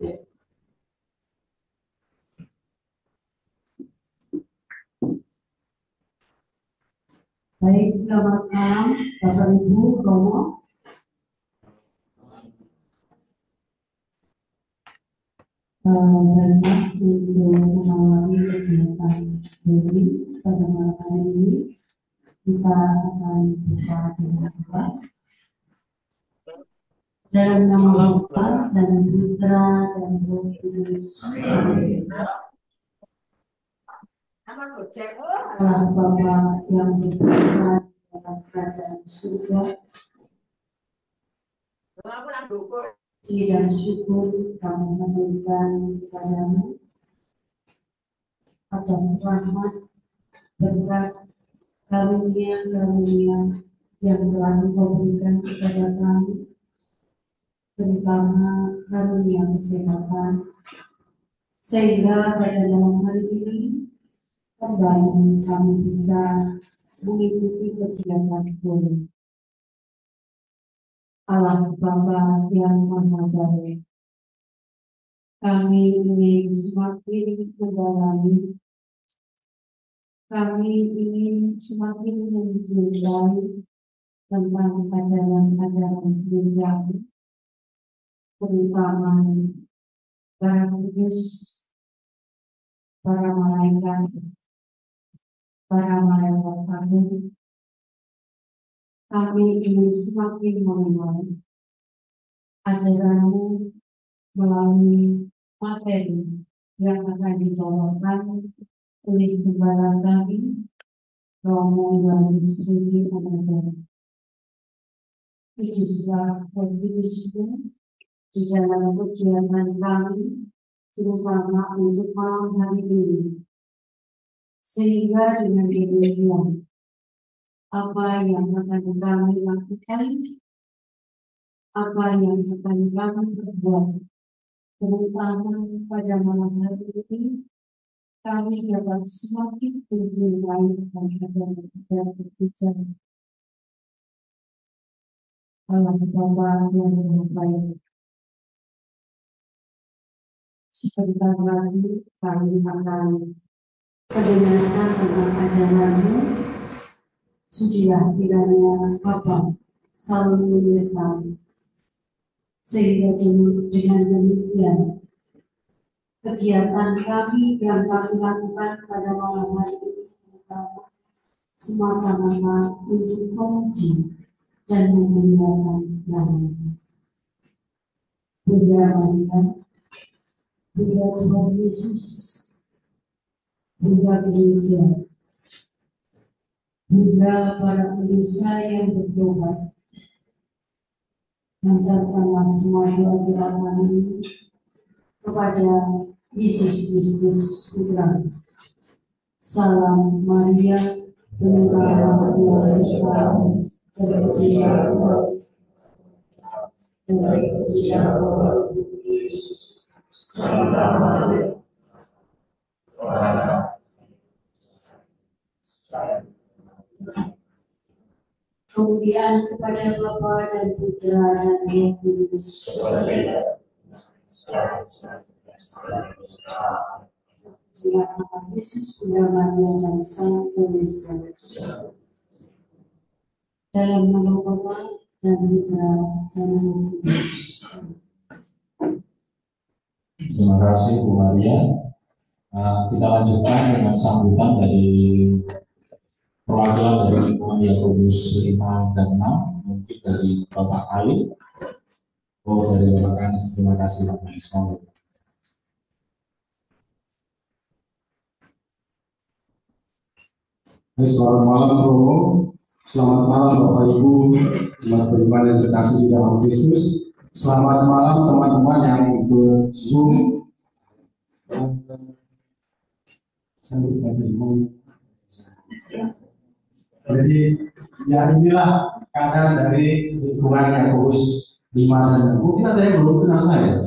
Baik, selamat malam Bapak Ibu Romo. Banyak untuk mengawali kegiatan ini pada malam hari ini. Kita akan buka dengan doa. Dalam nama Bapa dan Putra dan Roh Kudus. Amin. Allah Bapa yang berkuasa dalam kerajaan surga, puji dan syukur kami haturkan kepadamu atas rahmat, berkat, karunia-karunia yang telah Engkau berikan kepada kami, terutama karunia kesehatan, sehingga pada malam hari ini kembali kami bisa mengikuti kegiatan ini. Allah Bapa yang Maha Baik, kami ingin semakin mendalami, kami ingin semakin mencintai tentang ajaran-ajaran gereja, terutama para kudus, para malaikat kami. Kami ingin semakin mengenal ajaranmu melalui materi yang akan dibawakan oleh gembala kami, Romo Yohanes Rudi Ananda. Kuduslah Kudusmu di dalam kegiatan kami, terutama untuk malam hari ini, sehingga dengan demikian apa yang akan kami lakukan, apa yang akan kami perbuat, terutama pada malam hari ini, kami dapat semakin mencintai dan ajaran-ajaran gereja. Allah Bapa yang Maha Baik, sebentar lagi kami akan mendengarkan tentang ajaran-Mu. Sudilah kiranya Bapa selalu menyertai, sehingga dengan demikian kegiatan kami yang kami lakukan pada malam hari ini semata-mata untuk memuji dan memuliakan nama-Mu. Bunda Maria, Bunda Tuhan Yesus, Bunda Gereja, Bunda para pendosa yang bertobat, hantarkanlah semua doa-doa kami kepada Yesus Kristus Putra. Salam Maria, penuh rahmat Tuhan sertamu, terpujilah Engkau dan terpujilah Tuhan Yesus. Santa Maria, kemudian kepada Bapa dan Putra dan Roh Kudus. Terima Yesus, Bunda Maria dan Sang Yesus. Dalam nama Bapa dan Putra dan Roh Kudus. Terima kasih Bu Maria. Kita lanjutkan dengan sambutan dari perwakilan dari lingkungan Yakobus 5 dan 6, mungkin dari Bapak Ali. Dari Bapak Kanis. Terima kasih Pak Kanis. Selamat malam Romo, selamat malam Bapak Ibu, teman beriman yang terkasih di dalam Kristus. Selamat malam teman-teman yang ikut Zoom. Jadi ya inilah keadaan dari lingkungan Yakobus 5 dan 6. Mungkin ada yang belum kenal saya.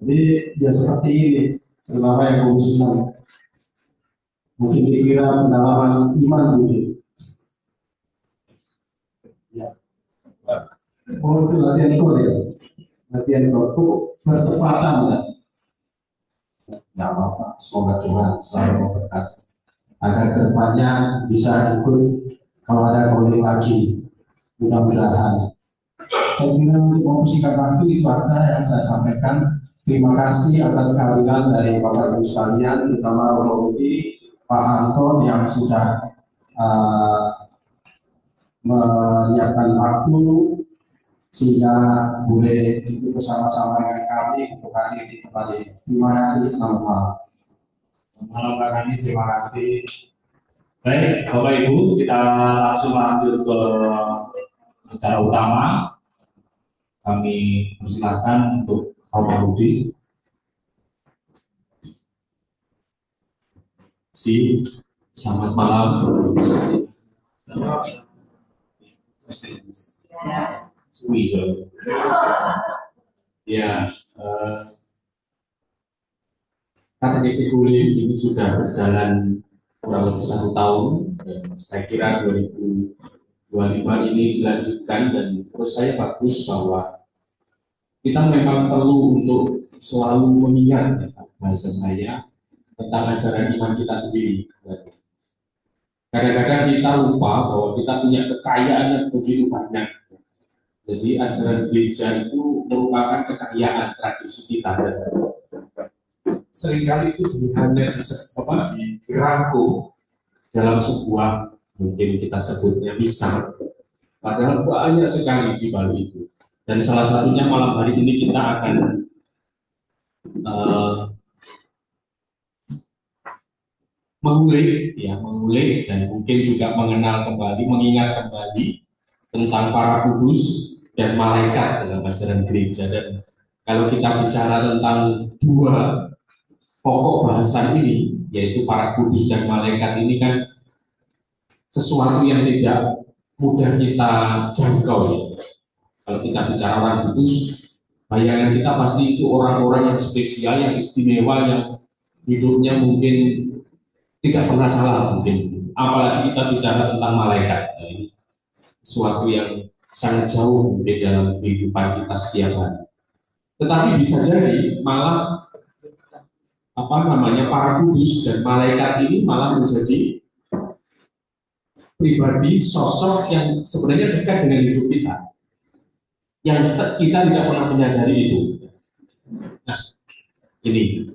Jadi ya seperti ini, terutama Yakobus 6. Mungkin dikira pendalaman iman dulu. Ya. Oh itu latihan ikut ya. bagian kok bertepatan enggak? Nggak apa-apa, semoga Tuhan selalu memberkati agar kedepannya bisa ikut kalau ada kembali lagi, mudah-mudahan. Saya kira untuk mempersingkat waktu itu aja yang saya sampaikan. Terima kasih atas kehadiran dari Bapak Ibu sekalian, terutama Romo Budi, Pak Anton yang sudah menyiapkan waktu sehingga boleh ikut bersama-sama dengan kami untuk hadir di tempat ini. Terima kasih, selamat malam. Selamat malam Pak Kanis, terima kasih. Baik, Bapak Ibu, kita langsung lanjut ke acara utama. Kami persilakan untuk Romo Budi. Selamat malam. Ya, katekesi kuliah ini sudah berjalan kurang lebih 1 tahun. Dan saya kira 2025 ini dilanjutkan dan menurut saya bagus bahwa kita memang perlu untuk selalu mengingat bahasa saya tentang ajaran iman kita sendiri. Kadang-kadang kita lupa bahwa kita punya kekayaan yang begitu banyak. Jadi ajaran gereja itu merupakan kekayaan tradisi kita. Seringkali itu hanya dirangkum dalam sebuah, mungkin kita sebutnya misa. Padahal banyak sekali di balik itu. Dan salah satunya malam hari ini kita akan mengulik dan mungkin juga mengenal kembali, mengingat kembali tentang para kudus dan malaikat dalam ajaran gereja. Dan kalau kita bicara tentang 2 pokok bahasan ini, yaitu para kudus dan malaikat, ini kan sesuatu yang tidak mudah kita jangkau ya. Kalau kita bicara orang kudus, bayangan kita pasti itu orang-orang yang spesial, yang istimewa, yang hidupnya mungkin tidak pernah salah mungkin. Apalagi kita bicara tentang malaikat, nah, ini sesuatu yang sangat jauh mungkin dalam kehidupan kita setiap hari. Tetapi bisa jadi malah para kudus dan malaikat ini malah menjadi pribadi, sosok yang sebenarnya dekat dengan hidup kita, yang kita tidak pernah menyadari itu. Nah, ini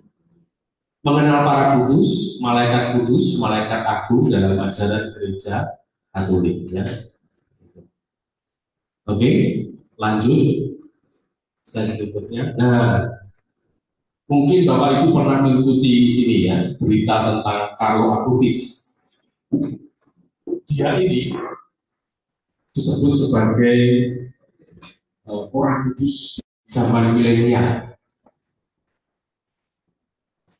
mengenal para kudus, malaikat agung dalam ajaran gereja Katolik ya. Oke, lanjut slide berikutnya. Nah, mungkin Bapak Ibu pernah mengikuti ini ya, berita tentang Carlo Acutis. Dia ini disebut sebagai orang kudus zaman milenial.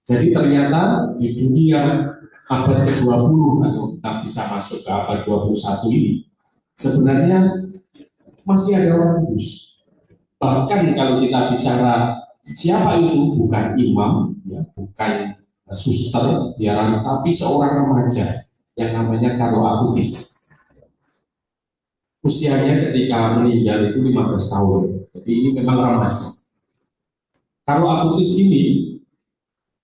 Jadi ternyata di dunia abad ke-20 atau kita bisa masuk ke abad 21 ini, sebenarnya masih ada orang kudus. Bahkan kalau kita bicara siapa itu, bukan imam, ya, bukan suster, tapi seorang remaja yang namanya Carlo Acutis. Usianya ketika meninggal itu 15 tahun. Jadi ini memang remaja. Carlo Acutis ini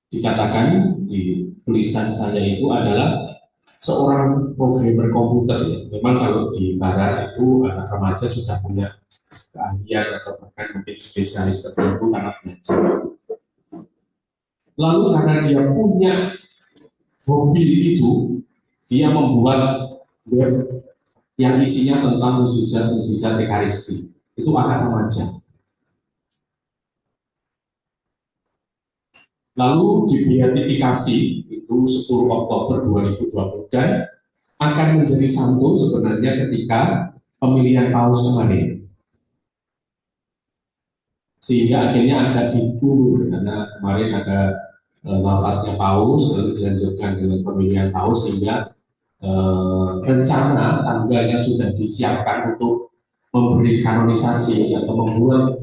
dikatakan di tulisan saya itu adalah seorang programmer komputer ya. Memang kalau di barat itu anak remaja sudah punya keahlian atau bahkan mungkin spesialis tertentu karena belajar. Lalu karena dia punya hobi itu, dia membuat web yang isinya tentang mukjizat Ekaristi. Itu anak remaja. Lalu dibeatifikasi itu 10 Oktober 2020 dan akan menjadi santo sebenarnya ketika pemilihan paus kemarin. Sehingga akhirnya agak diundur karena kemarin ada wafatnya paus, lalu dilanjutkan dengan pemilihan paus sehingga rencana tanggalnya sudah disiapkan untuk memberi kanonisasi atau membuat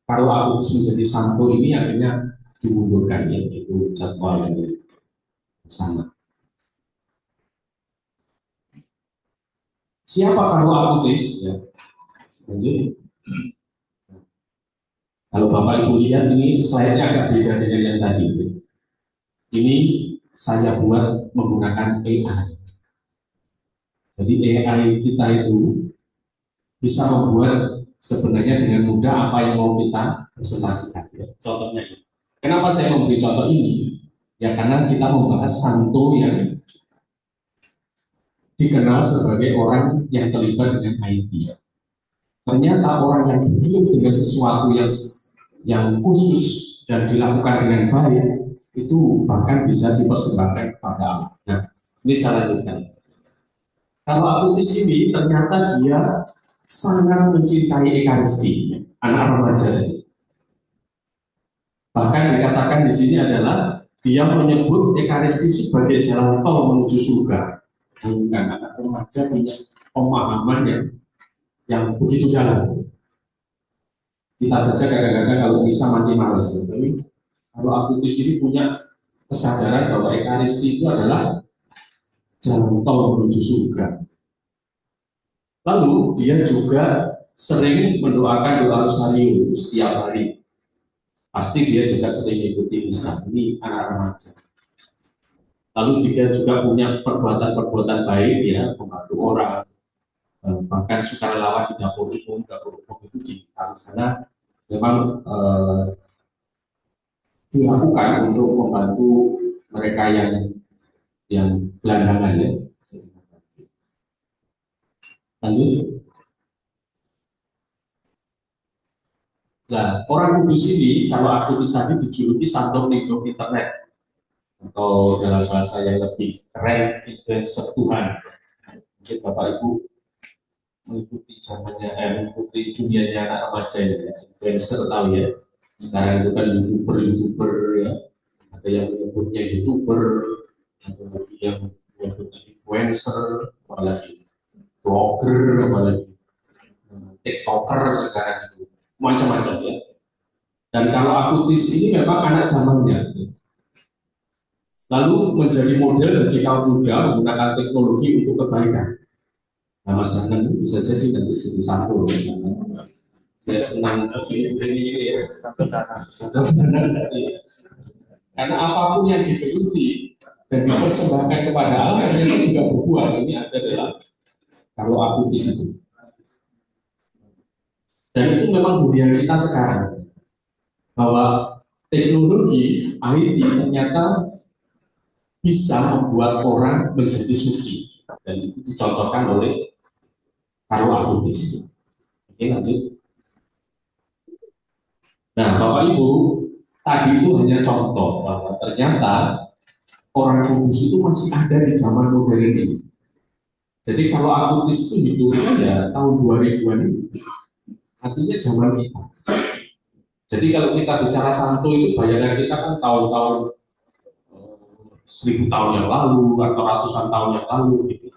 Carlo Acutis menjadi santo ini akhirnya dimundurkan ya, itu jadwal dari sana. Siapa Carlo Acutis? Ya. Lanjut. Kalau Bapak Ibu lihat ini slide-nya agak beda dengan yang tadi. Ini saya buat menggunakan AI. Jadi AI kita itu bisa membuat sebenarnya dengan mudah apa yang mau kita presentasikan. Ya. Contohnya ini. Kenapa saya memberi contoh ini? Ya karena kita membahas Santo yang dikenal sebagai orang yang terlibat dengan IT. Ternyata orang yang hidup dengan sesuatu yang khusus dan dilakukan dengan baik itu bahkan bisa dipersembahkan kepada Allah. Nah, ini saya lanjutkan. Kalau Aputis ini ternyata dia sangat mencintai Ekaristi, anak remaja. Bahkan dikatakan di sini adalah dia menyebut Ekaristi sebagai jalan tol menuju surga. Bukan anak remaja punya pemahaman yang begitu dalam. Kita saja kadang-kadang kalau bisa masih malas, tapi kalau Aputis ini punya kesadaran bahwa Ekaristi itu adalah jalan tol menuju surga. Lalu dia juga sering mendoakan doa rosario setiap hari. Pasti dia juga sering ikuti misa. Ini anak remaja. Lalu dia juga punya perbuatan-perbuatan baik, ya, membantu orang, bahkan sukarelawan di dapur umum itu di sana memang dilakukan untuk membantu mereka yang gelandangan, ya. Lanjut. Nah, orang kudus ini kalau aktivis tadi dijuluki Santo Nico Internet, atau dalam bahasa yang lebih keren, influencer Tuhan. Mungkin Bapak Ibu mengikuti zamannya, mengikuti dunianya anak remaja ya, influencer tahu ya. Sekarang itu kan youtuber ya, ada yang menyebutnya youtuber, ada lagi yang menyebutnya influencer, apalagi blogger, apalagi tiktoker sekarang itu macam-macam ya. Dan kalau Aputis ini memang anak zamannya, lalu menjadi model bagi kaum muda menggunakan teknologi untuk kebaikan. Nah, Mas Danang bisa jadi nanti jadi satu. Saya senang ini ya, satu dana. Karena apapun yang digeluti dan dipersembahkan kepada Allah ternyata juga berbuah. Ini adalah kalau Aputis itu. Dan itu memang budaya kita sekarang, bahwa teknologi IT ternyata bisa membuat orang menjadi suci, dan itu dicontohkan oleh Karlo Acutis. Oke, lanjut. Nah, Bapak Ibu, tadi itu hanya contoh bahwa ternyata orang kudus itu masih ada di zaman modern ini. Jadi kalau Acutis itu hidupnya ya tahun 2000-an ini, artinya zaman kita. Jadi kalau kita bicara santo itu bayangan kita kan tahun-tahun 1000 tahun yang lalu atau ratusan tahun yang lalu gitu.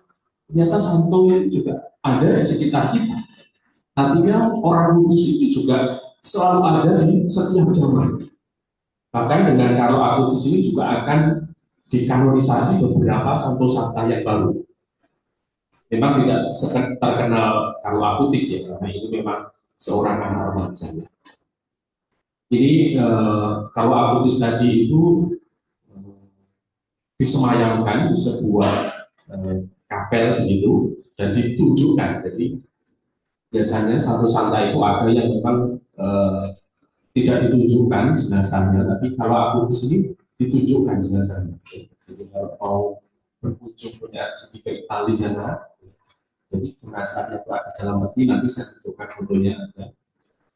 Ternyata santo itu juga ada di sekitar kita. Artinya orang kudus itu juga selalu ada di setiap zaman. Bahkan dengan Karlo Acutis ini juga akan dikanonisasi beberapa santo santa yang baru. Memang tidak terkenal Karlo Acutis ya, karena ini memang seorang anak remaja. Ini Karlo Acutis tadi itu disemayamkan di sebuah kapel begitu dan ditunjukkan. Jadi biasanya satu santa itu ada yang memang tidak ditunjukkan jenazahnya, tapi kalau Acutis ini ditunjukkan jenazahnya. Jadi kalau mau berkunjung punya rezeki ke Italia sana, jadi jenazahnya itu ada dalam peti, nanti saya tunjukkan fotonya ada.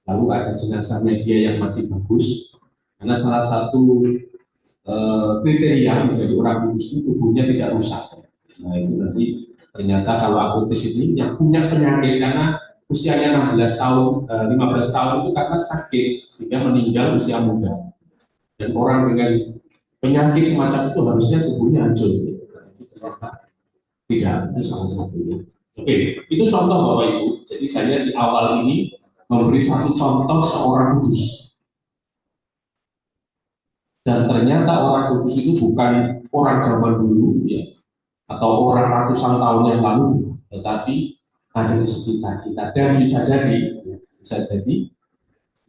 Lalu ada jenazahnya dia yang masih bagus, karena salah satu kriteria menjadi orang kudus itu tubuhnya tidak rusak. Nah itu nanti ternyata kalau Acutis ini yang punya penyakit karena usianya 16 tahun, 15 tahun itu karena sakit sehingga meninggal usia muda. Dan orang dengan penyakit semacam itu harusnya tubuhnya hancur. Tidak, itu salah satunya. Oke, itu contoh Bapak Ibu. Jadi saya di awal ini memberi satu contoh seorang kudus. Dan ternyata orang kudus itu bukan orang zaman dulu ya, atau orang ratusan tahun yang lalu, tetapi ada di sekitar kita dan bisa jadi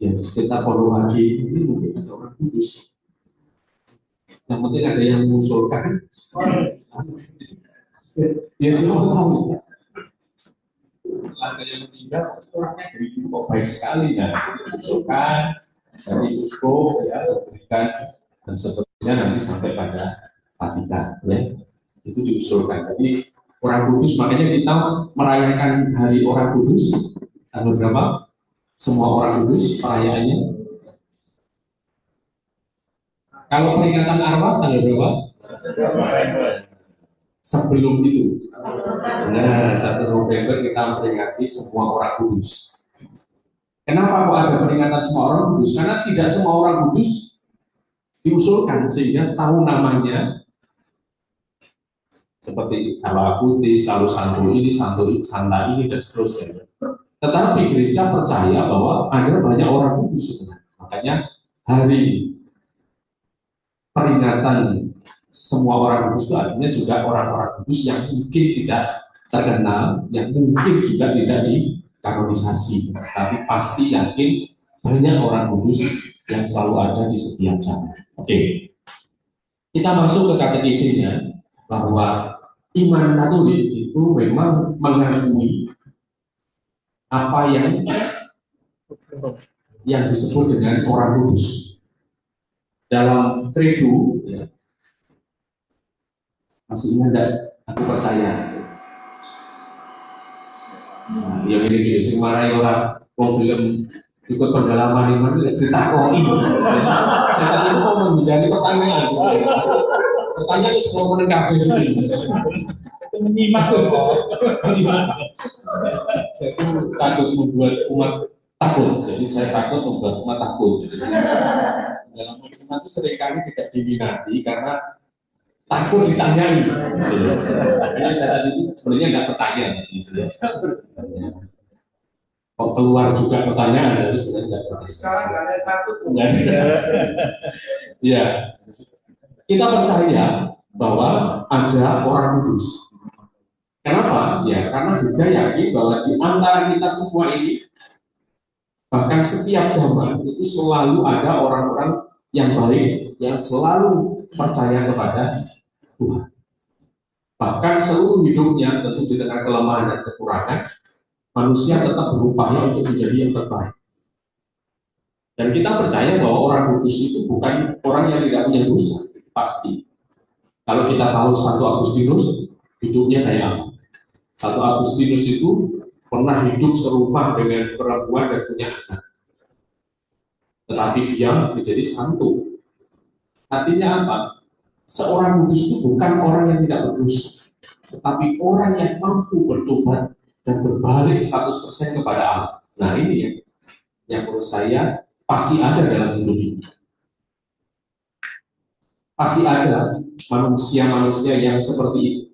Ya, di sekitar Pondowagi ini mungkin ada orang kudus. Yang penting ada yang mengusulkan. Ya semua tahu. Ada yang meninggal, orangnya dari dulu kok baik sekali ya. Mengusulkan dari usul ya, berikan dan seterusnya nanti sampai pada Vatikan ya. Itu diusulkan. Jadi orang kudus, makanya kita merayakan hari orang kudus tanggal berapa? Semua orang kudus perayaannya. Kalau peringatan Arafah tanggal berapa? Sebelum itu. Nah, 1 November kita memperingati semua orang kudus. Kenapa kok ada peringatan semua orang kudus? Karena tidak semua orang kudus diusulkan sehingga tahu namanya. Seperti kalau aku selalu santo ini, santa ini dan seterusnya. Tetapi gereja percaya bahwa ada banyak orang kudus sebenarnya. Makanya hari peringatan semua orang kudus itu artinya juga orang-orang kudus yang mungkin tidak terkenal, yang mungkin juga tidak dikanonisasi, tapi pasti yakin banyak orang kudus yang selalu ada di setiap zaman. Oke, kita masuk ke katekisisnya bahwa iman Katolik itu memang mengakui apa yang disebut dengan orang kudus. Dalam credo, ya, masih ingat tidak? Aku percaya. Nah, yang ini sing marai orang mau belum ikut pendalaman iman itu ditakoni. Saya tadi mau menghindari pertanyaan. Pertanyaan itu semua menengkapi ini. Itu menyimak. Saya tuh takut membuat umat takut. Jadi saya takut membuat umat takut. Dalam iman itu seringkali tidak diminati karena takut ditanyai. Jadi saya tadi itu sebenarnya nggak bertanya. Kok keluar juga pertanyaan, tapi sebenarnya nggak bertanya. Sekarang nggak ada takut. Ya, kita percaya bahwa ada orang kudus. Kenapa? Ya, karena gereja yakin bahwa di antara kita semua ini, bahkan setiap zaman itu selalu ada orang-orang yang baik, yang selalu percaya kepada Tuhan. Bahkan seluruh hidupnya tentu di tengah kelemahan dan kekurangan, manusia tetap berupaya untuk menjadi yang terbaik. Dan kita percaya bahwa orang kudus itu bukan orang yang tidak punya dosa, pasti. Kalau kita tahu Santo Agustinus, hidupnya kayak apa? Santo Agustinus itu pernah hidup serumah dengan perempuan dan punya anak. Tetapi dia menjadi santo. Artinya apa? Seorang kudus itu bukan orang yang tidak berdosa, tetapi orang yang mampu bertobat dan berbalik 100% kepada Allah. Nah ini yang menurut saya pasti ada dalam hidup ini. Pasti ada manusia-manusia yang seperti itu.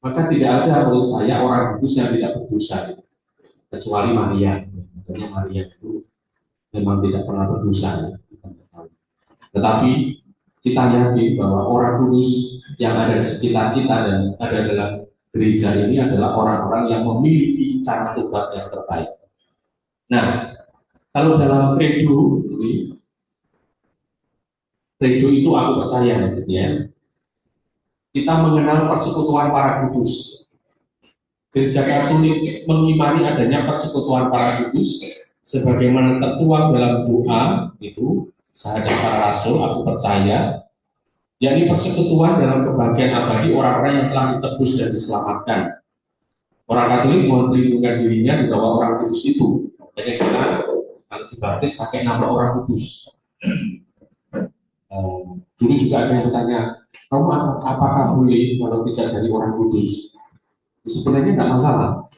Maka tidak ada menurut saya orang kudus yang tidak berdosa, kecuali Maria. Makanya Maria itu memang tidak pernah berdosa. Tetapi kita yakin bahwa orang kudus yang ada di sekitar kita dan ada dalam gereja ini adalah orang-orang yang memiliki cara tobat yang terbaik. Nah, kalau dalam credo itu aku percaya maksudnya, kita mengenal persekutuan para kudus. Gereja Katolik mengimani adanya persekutuan para kudus sebagaimana tertuang dalam doa itu Syahadat para Rasul, aku percaya, yakni persekutuan dalam kebahagiaan abadi orang-orang yang telah ditebus dan diselamatkan. Orang Katolik mohon perlindungan dirinya di bawah orang kudus itu. Makanya kita kalau dibaptis pakai nama orang kudus. Dulu juga ada yang bertanya, kamu apakah boleh kalau tidak dari orang kudus? Sebenarnya tidak masalah.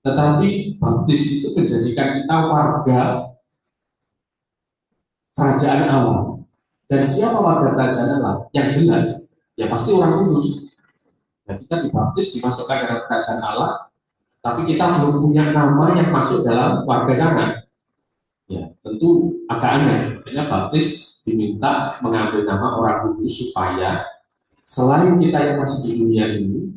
Tetapi baptis itu menjadikan kita warga kerajaan Allah. Dan siapa warga kerajaan Allah? Yang jelas, ya pasti orang kudus. Dan kita dibaptis, dimasukkan dalam kerajaan Allah, tapi kita belum punya nama yang masuk dalam warga sana. Ya, tentu agak aneh. Makanya baptis diminta mengambil nama orang kudus supaya selain kita yang masih di dunia ini,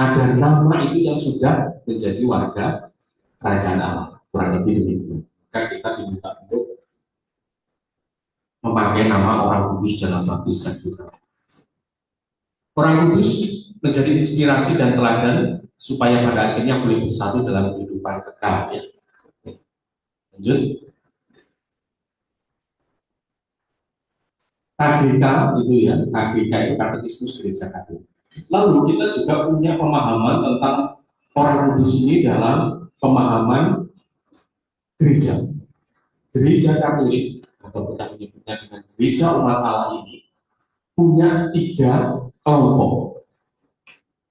ada nama itu yang sudah menjadi warga kerajaan Allah. Kurang lebih demikian. maka kita diminta untuk memakai nama orang kudus dalam baptisan kita. Orang kudus menjadi inspirasi dan teladan supaya pada akhirnya boleh bersatu dalam kehidupan kekal. Ya. Lanjut. KGK itu ya, KGK itu Katekismus Gereja Katolik. Lalu kita juga punya pemahaman tentang orang kudus ini dalam pemahaman gereja. Gereja Katolik atau kita menyebutnya dengan gereja umat Allah ini punya 3 kelompok.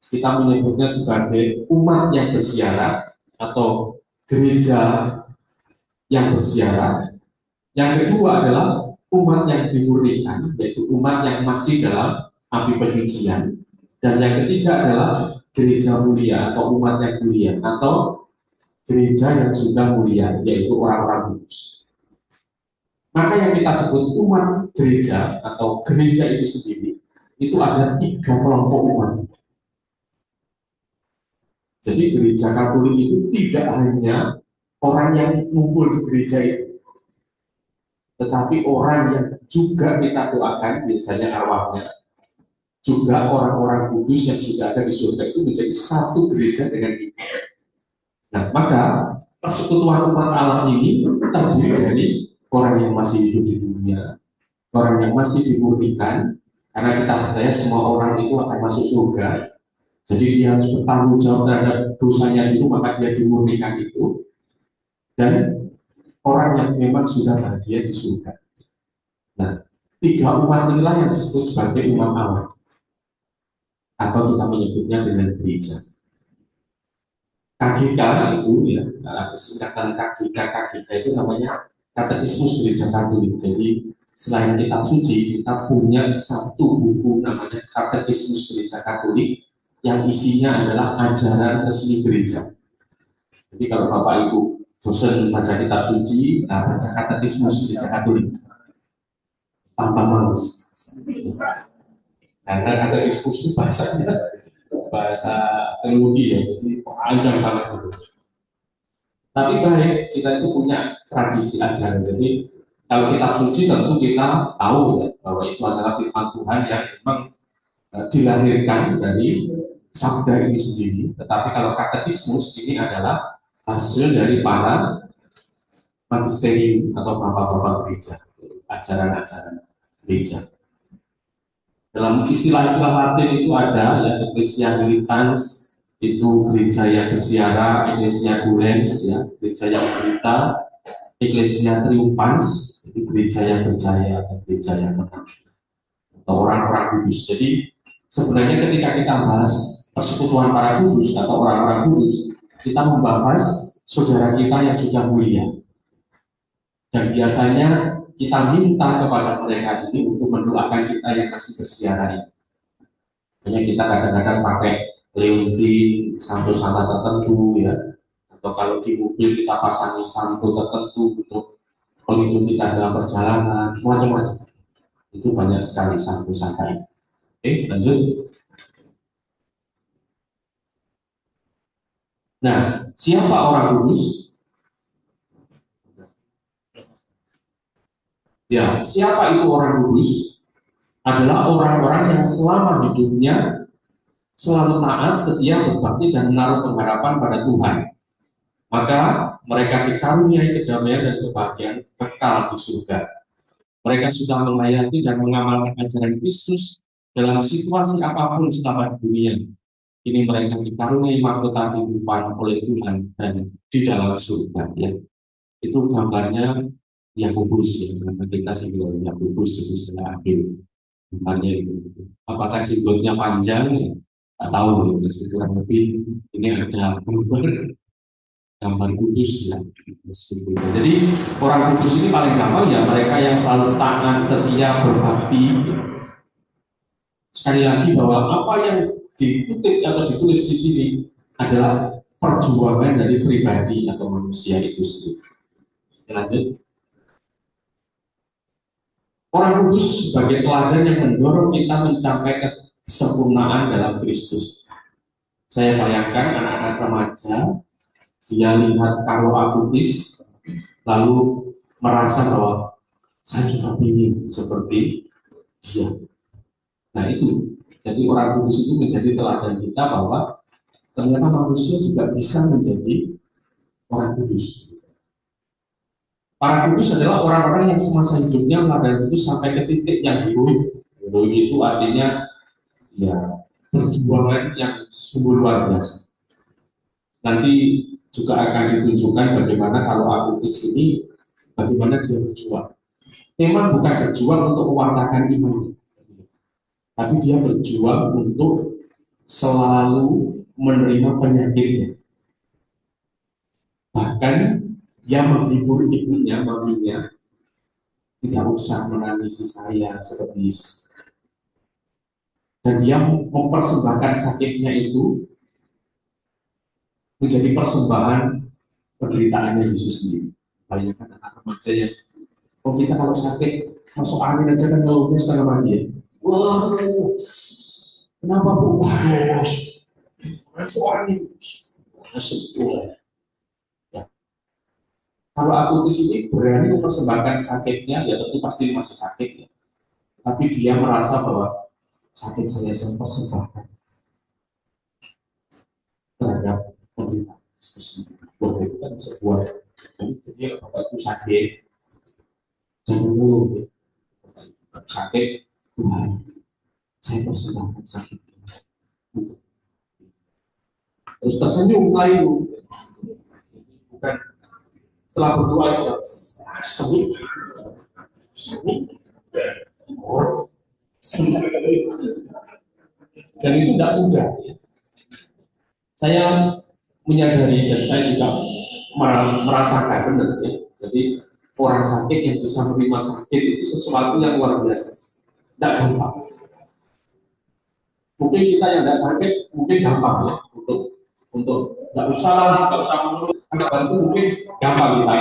Kita menyebutnya sebagai umat yang bersiaran atau gereja yang bersiaran. Yang kedua adalah umat yang dimurnikan, yaitu umat yang masih dalam api penyucian. Dan yang ketiga adalah gereja mulia atau umat yang mulia atau gereja yang sudah mulia, yaitu orang-orang kudus. Maka yang kita sebut umat gereja atau gereja itu sendiri, itu ada 3 kelompok umat. Jadi gereja Katolik itu tidak hanya orang yang ngumpul di gereja itu, tetapi orang yang juga kita doakan, biasanya arwahnya, juga orang-orang kudus yang sudah ada di surga itu menjadi satu gereja dengan kita. Nah, maka persekutuan umat Allah ini terdiri dari orang yang masih hidup di dunia, orang yang masih dimurnikan, karena kita percaya semua orang itu akan masuk surga. Jadi dia harus bertanggung jawab terhadap dosanya itu, maka dia dimurnikan itu. Dan orang yang memang sudah bahagia di surga. Nah, 3 umat inilah yang disebut sebagai umat Allah, atau kita menyebutnya dengan gereja. KGK itu ya, singkatan KGK itu namanya Katekismus Gereja Katolik. Jadi selain kitab suci, kita punya satu buku namanya Katekismus Gereja Katolik yang isinya adalah ajaran resmi gereja. Jadi kalau Bapak Ibu bosan baca kitab suci, baca Katekismus Gereja Katolik tanpa males. Karena Katekismus itu bahasa teologi ya, jadi panjang banget gitu. Tapi baik, kita itu punya tradisi ajaran. Jadi kalau kitab suci tentu kita tahu ya, bahwa itu adalah firman Tuhan yang memang dilahirkan dari sabda ini sendiri. Tetapi kalau katekismus ini adalah hasil dari para magisterium atau bapak-bapak gereja, ajaran-ajaran gereja. Dalam istilah-istilah Latin itu ada ya, Ecclesia Militans itu gereja yang bersiara, Ecclesia Durens ya, gereja yang berita, Ecclesia Triumphans itu gereja yang berjaya atau gereja yang menang, atau orang-orang kudus. Jadi sebenarnya ketika kita bahas persekutuan para kudus atau orang-orang kudus, kita membahas saudara kita yang sudah mulia. Dan biasanya kita minta kepada mereka ini untuk mendoakan kita yang masih bersiara ini. Hanya kita kadang-kadang pakai leontin, santo-santo tertentu ya, atau kalau di mobil kita pasangi santo tertentu untuk pelindung kita dalam perjalanan, macam-macam. Itu banyak sekali santo-santo ini. Oke, lanjut. Nah, siapa orang kudus? Ya, siapa itu orang kudus? Adalah orang-orang yang selama hidupnya selalu taat, setia, berbakti, dan menaruh pengharapan pada Tuhan. Maka mereka dikaruniai kedamaian dan kebahagiaan kekal di surga. Mereka sudah melayani dan mengamalkan ajaran Kristus dalam situasi apapun selama dunia. Ini mereka dikaruniai mahkota kehidupan oleh Tuhan dan di dalam surga. Ya. Itu gambarnya Yakobus ya, kita juga Yakobus itu setelah akhir. Gambarnya itu. Apakah jenggotnya panjang? Ya? Tak tahu. Kurang lebih ini ada gambar kudus ya. Jadi orang kudus ini paling gampang ya mereka yang selalu taat, setia, berbakti. Sekali lagi bahwa apa yang dikutip atau ditulis di sini adalah perjuangan dari pribadi atau manusia itu sendiri. Lanjut. Orang kudus sebagai teladan yang mendorong kita mencapai kesempurnaan dalam Kristus. Saya bayangkan anak-anak remaja, dia lihat Carlo Acutis, lalu merasa bahwa saya juga ingin seperti dia. Nah itu, jadi orang kudus itu menjadi teladan kita bahwa ternyata manusia juga bisa menjadi orang kudus. Para kudus adalah orang-orang yang semasa hidupnya meladani kudus sampai ke titik yang heroik. Heroik itu artinya ya perjuangan yang sungguh luar biasa. Nanti juga akan ditunjukkan bagaimana kalau Aquinas ini bagaimana dia berjuang. Memang bukan berjuang untuk mewartakan iman, tapi dia berjuang untuk selalu menerima penyakitnya. Bahkan dia menghibur ibunya, maminya, tidak usah menangisi saya seperti Yesus. Dan dia mempersembahkan sakitnya itu menjadi persembahan penderitaannya Yesus sendiri. Bayangkan anak remaja yang, oh kita kalau sakit masuk angin aja kan ngeluhnya setengah mati ya. Wah, kenapa bu? Waduh, masuk angin, masuk ya. Kalau aku di sini berani mempersembahkan sakitnya, ya tentu pasti masih sakit ya. Tapi dia merasa bahwa sakit saya persembahkan terhadap penderitaan Kristus. Bahwa itu kan sebuah, jadi bapak itu sakit, jangan dulu, bapak sakit, Tuhan, saya persembahkan sakit ini. Terus tersenyum saya itu, bukan setelah berdoa itu, semi, dan itu tidak mudah. Saya menyadari dan saya juga merasakan benar ya. Jadi orang sakit yang bisa menerima sakit itu sesuatu yang luar biasa, tidak gampang. Mungkin kita yang tidak sakit mungkin gampang ya untuk nggak usah menurut bantu mungkin gampang kita.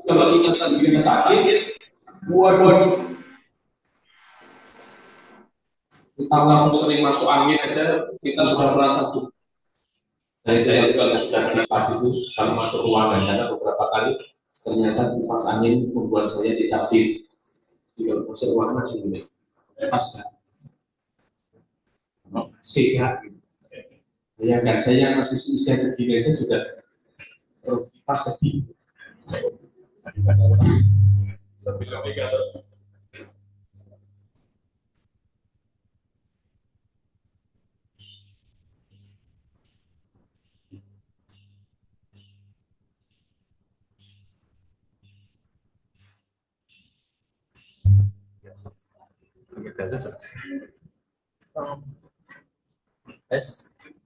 Kalau kita sendiri sakit, waduh. Kita langsung sering masuk angin aja, kita sudah merasa tuh. Saya juga sudah kipas itu, kalau masuk ruangan ada beberapa kali, ternyata kipas angin membuat saya tidak fit. Jika masuk ruangan masih boleh, kipas kan? Sehat. Ya kan, saya masih usia segini aja sudah kipas tadi. Sambil navigator.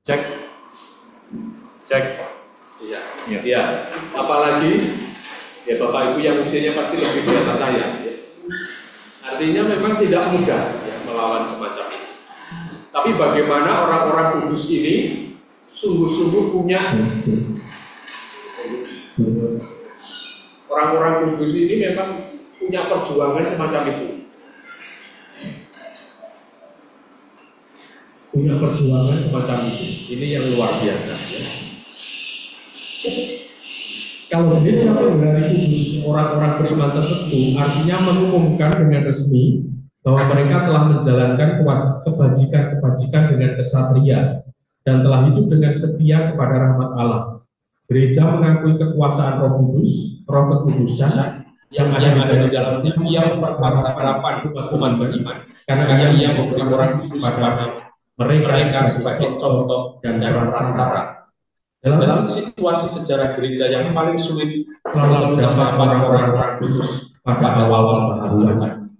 Cek. Iya. Ya. Apalagi ya Bapak Ibu yang usianya pasti lebih di atas saya. Ya. Artinya memang tidak mudah ya, melawan semacam ini. Tapi bagaimana orang-orang kudus ini sungguh-sungguh punya orang-orang kudus ini memang punya perjuangan semacam itu. Punya perjuangan semacam itu. Ini yang luar biasa ya. Kalau gereja menggelar kudus orang-orang beriman tertentu, artinya mengumumkan dengan resmi bahwa mereka telah menjalankan kebajikan-kebajikan dengan kesatria dan telah hidup dengan setia kepada rahmat Allah. Gereja mengakui kekuasaan Roh Kudus, Roh Kekudusan yang ada di dalamnya. Ia memperharapan umat beriman karena ia memberi orang kudus kepada mereka sebagai contoh dan perantara. Dalam situasi sejarah gereja yang paling sulit selalu terdapat orang-orang kudus pada awal peradaban.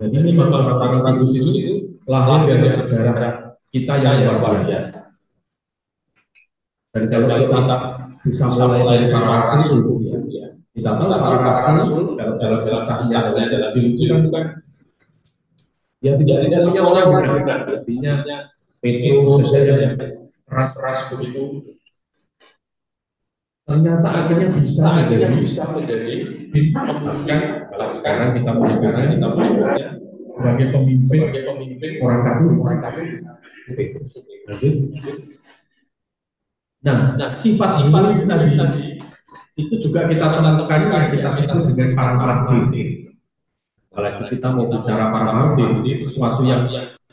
Jadi ini orang-orang kudus itu lahir dari sejarah kita yang luar biasa. Dan kalau kita bisa mulai dari para rasul, kita tahu para rasul dalam kisahnya adalah itu kan bukan ya tidak punya orang benar-benar, artinya Petrus saja ras begitu. Ternyata akhirnya bisa menjadi bahkan sekarang kita menyebutnya sebagai pemimpin orang kafir. Nah, sifat ini tadi itu juga kita tekankan kita sebut dengan para martir. Apalagi kita mau bicara para martir, ini sesuatu yang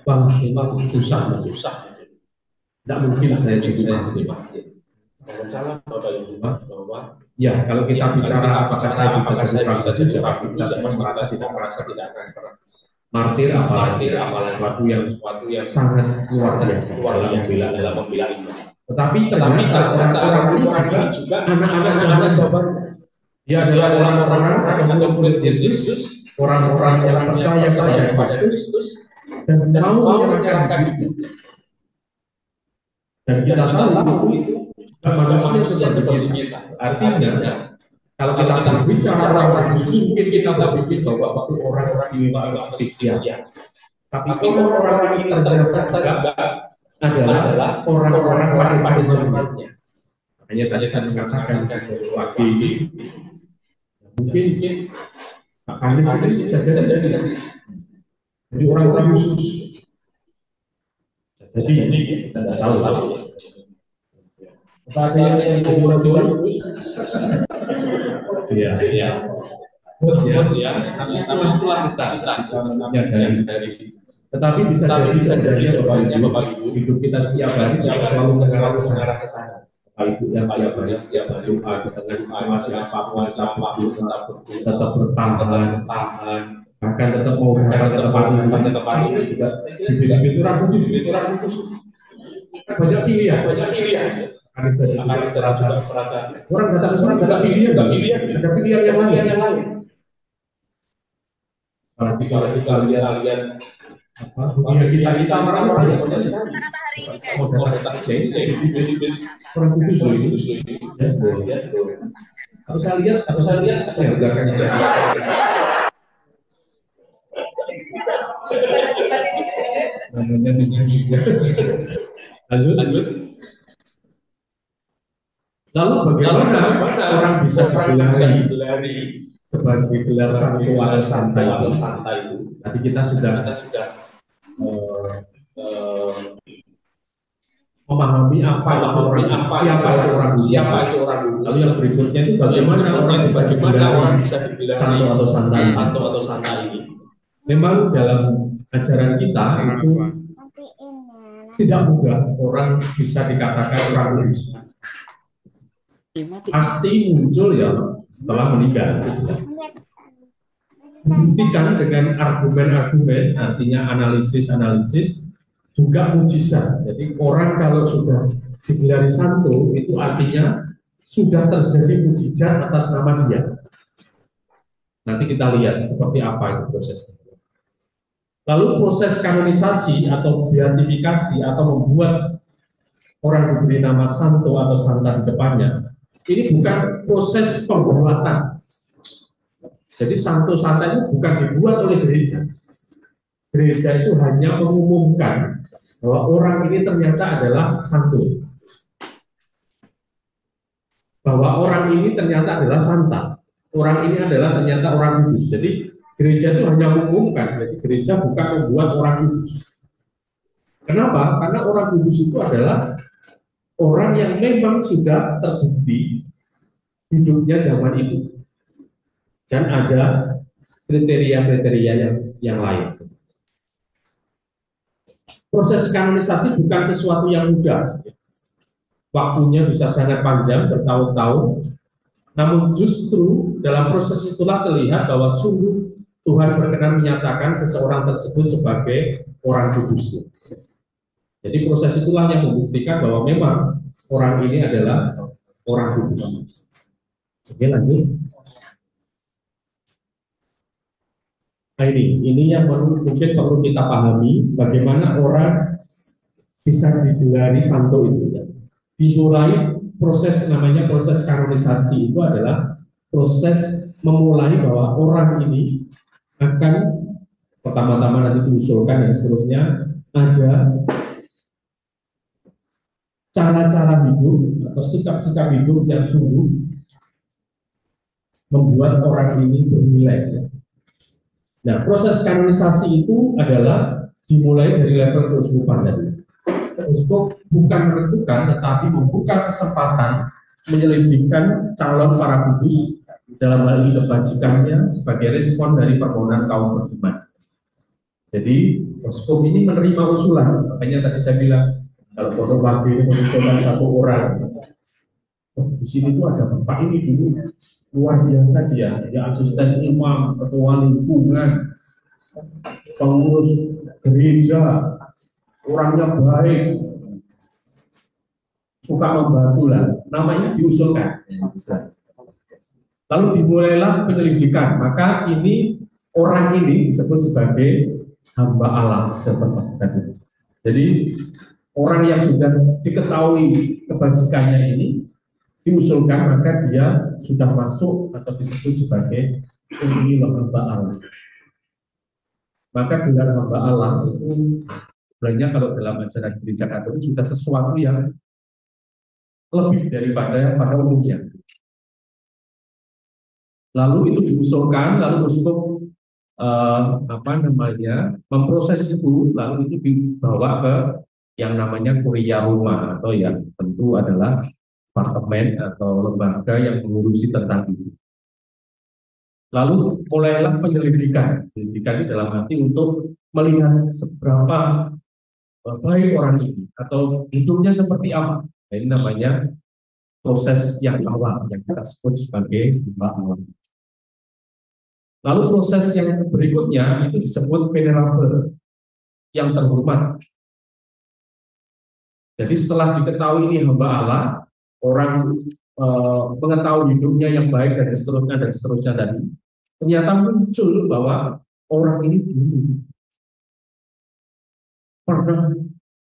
memang susah. Tidak mungkin saya jadi martir. Salah Bapak Ibu bahwa ya kalau kita bicara apakah saya bisa jadi martir, sudah pasti kita semua merasa tidak akan pernah. Martir apalagi sesuatu yang sangat luar biasa dalam membela iman. Tetapi ternyata orang-orang ini juga anak-anak Jabar. Dia adalah orang-orang yang mengikuti Yesus, orang-orang yang percaya kepada Kristus dan mau menyerahkan hidup. Dan kita tahu itu manusia seperti kita. Artinya, kalau kita berbicara orang khusus, mungkin kita berpikir bahwa itu orang istimewa atau spesial. Tapi orang ini ternyata adalah orang-orang pada zamannya. Makanya tadi saya mengatakan lagi mungkin akan bisa jadi orang khusus. Jadi saya tidak tahu. Tadi yang kedua, ya, itulah kita menyadari. Tetapi bisa jadi Bapak Ibu, hidup kita setiap hari tidak selalu mengarah ke sana. Bapak Ibu yang setiap hari doa di tengah situasi apapun tetap bertahan, bahkan tetap mau berada di tempat ini juga itu kudus. Banyak pilihan. Akan terasa orang datang ke sana ada pilihan, ada pilihan yang lain. Kalau kita lihat dunia kita orang-orang mau datang orang kudus loh itu. Harus saya lihat apa yang belakangnya. Namanya lanjut. Lalu bagaimana orang bisa digelari sebagai gelar santo atau santai itu? Tadi kita sudah memahami siapa itu orang kudus. Lalu yang berikutnya itu bagaimana orang bisa digelari santo atau santai ini? Memang dalam ajaran kita itu tidak mudah orang bisa dikatakan orang kudus. Pasti muncul ya setelah meninggal. Buktikan dengan argumen-argumen, artinya analisis, juga mujizat. Jadi orang kalau sudah digelari santo itu artinya sudah terjadi mujizat atas nama dia. Nanti kita lihat seperti apa itu prosesnya. Lalu proses kanonisasi atau beatifikasi atau membuat orang diberi nama santo atau santa di depannya, ini bukan proses pembuatan. Jadi santo santa itu bukan dibuat oleh gereja. Gereja itu hanya mengumumkan bahwa orang ini ternyata adalah santo. Bahwa orang ini ternyata adalah santa. Orang ini adalah ternyata orang kudus. Jadi gereja itu hanya mengumumkan. Jadi gereja bukan membuat orang kudus. Kenapa? Karena orang kudus itu adalah orang yang memang sudah terbukti hidupnya zaman itu. Dan ada kriteria-kriteria yang lain. Proses kanonisasi bukan sesuatu yang mudah. Waktunya bisa sangat panjang, bertahun-tahun. Namun justru dalam proses itulah terlihat bahwa sungguh Tuhan berkenan menyatakan seseorang tersebut sebagai orang kudus. Jadi proses itulah yang membuktikan bahwa memang orang ini adalah orang kudus. Oke, lanjut. Nah ini yang mungkin perlu kita pahami, bagaimana orang bisa digelari santo itu. Ya. Dimulai proses namanya proses kanonisasi itu adalah proses memulai bahwa orang ini akan pertama-tama nanti diusulkan dan seterusnya ada cara-cara hidup atau sikap-sikap hidup yang sungguh membuat orang ini bernilai. Nah, proses kanonisasi itu adalah dimulai dari level keuskupan tadi. Uskup bukan menentukan, tetapi membuka kesempatan menyelidikkan calon para kudus dalam hal ini kebajikannya sebagai respon dari permohonan kaum beriman. Jadi Posko ini menerima usulan, makanya tadi saya bilang kalau Pondok Wage ini mengusulkan satu orang, di sini tuh ada bapak ini dulu luar biasa dia asisten imam, ketua lingkungan, pengurus gereja, orangnya baik, suka membantu lah, namanya diusulkan. Lalu dimulailah penyelidikan, maka ini orang ini disebut sebagai hamba Allah seperti tadi. Jadi orang yang sudah diketahui kebajikannya ini diusulkan, maka dia sudah masuk atau disebut sebagai ini hamba Allah. Maka gelar hamba Allah itu sebenarnya kalau dalam ajaran gereja Katolik sudah sesuatu yang lebih daripada pada umumnya. Lalu itu diusulkan, lalu uskup memproses itu, lalu itu dibawa ke yang namanya Kuria Roma atau yang tentu adalah departemen atau lembaga yang mengurusi tentang itu. Lalu mulailah penyelidikan. Penyelidikan ini dalam arti untuk melihat seberapa baik orang ini atau hidupnya seperti apa. Nah, ini namanya proses yang awal yang kita sebut sebagai hamba Allah. Lalu proses yang berikutnya itu disebut venerable, yang terhormat. Jadi setelah diketahui ini hamba Allah, orang mengetahui hidupnya yang baik dan seterusnya tadi, ternyata muncul bahwa orang ini dulu pernah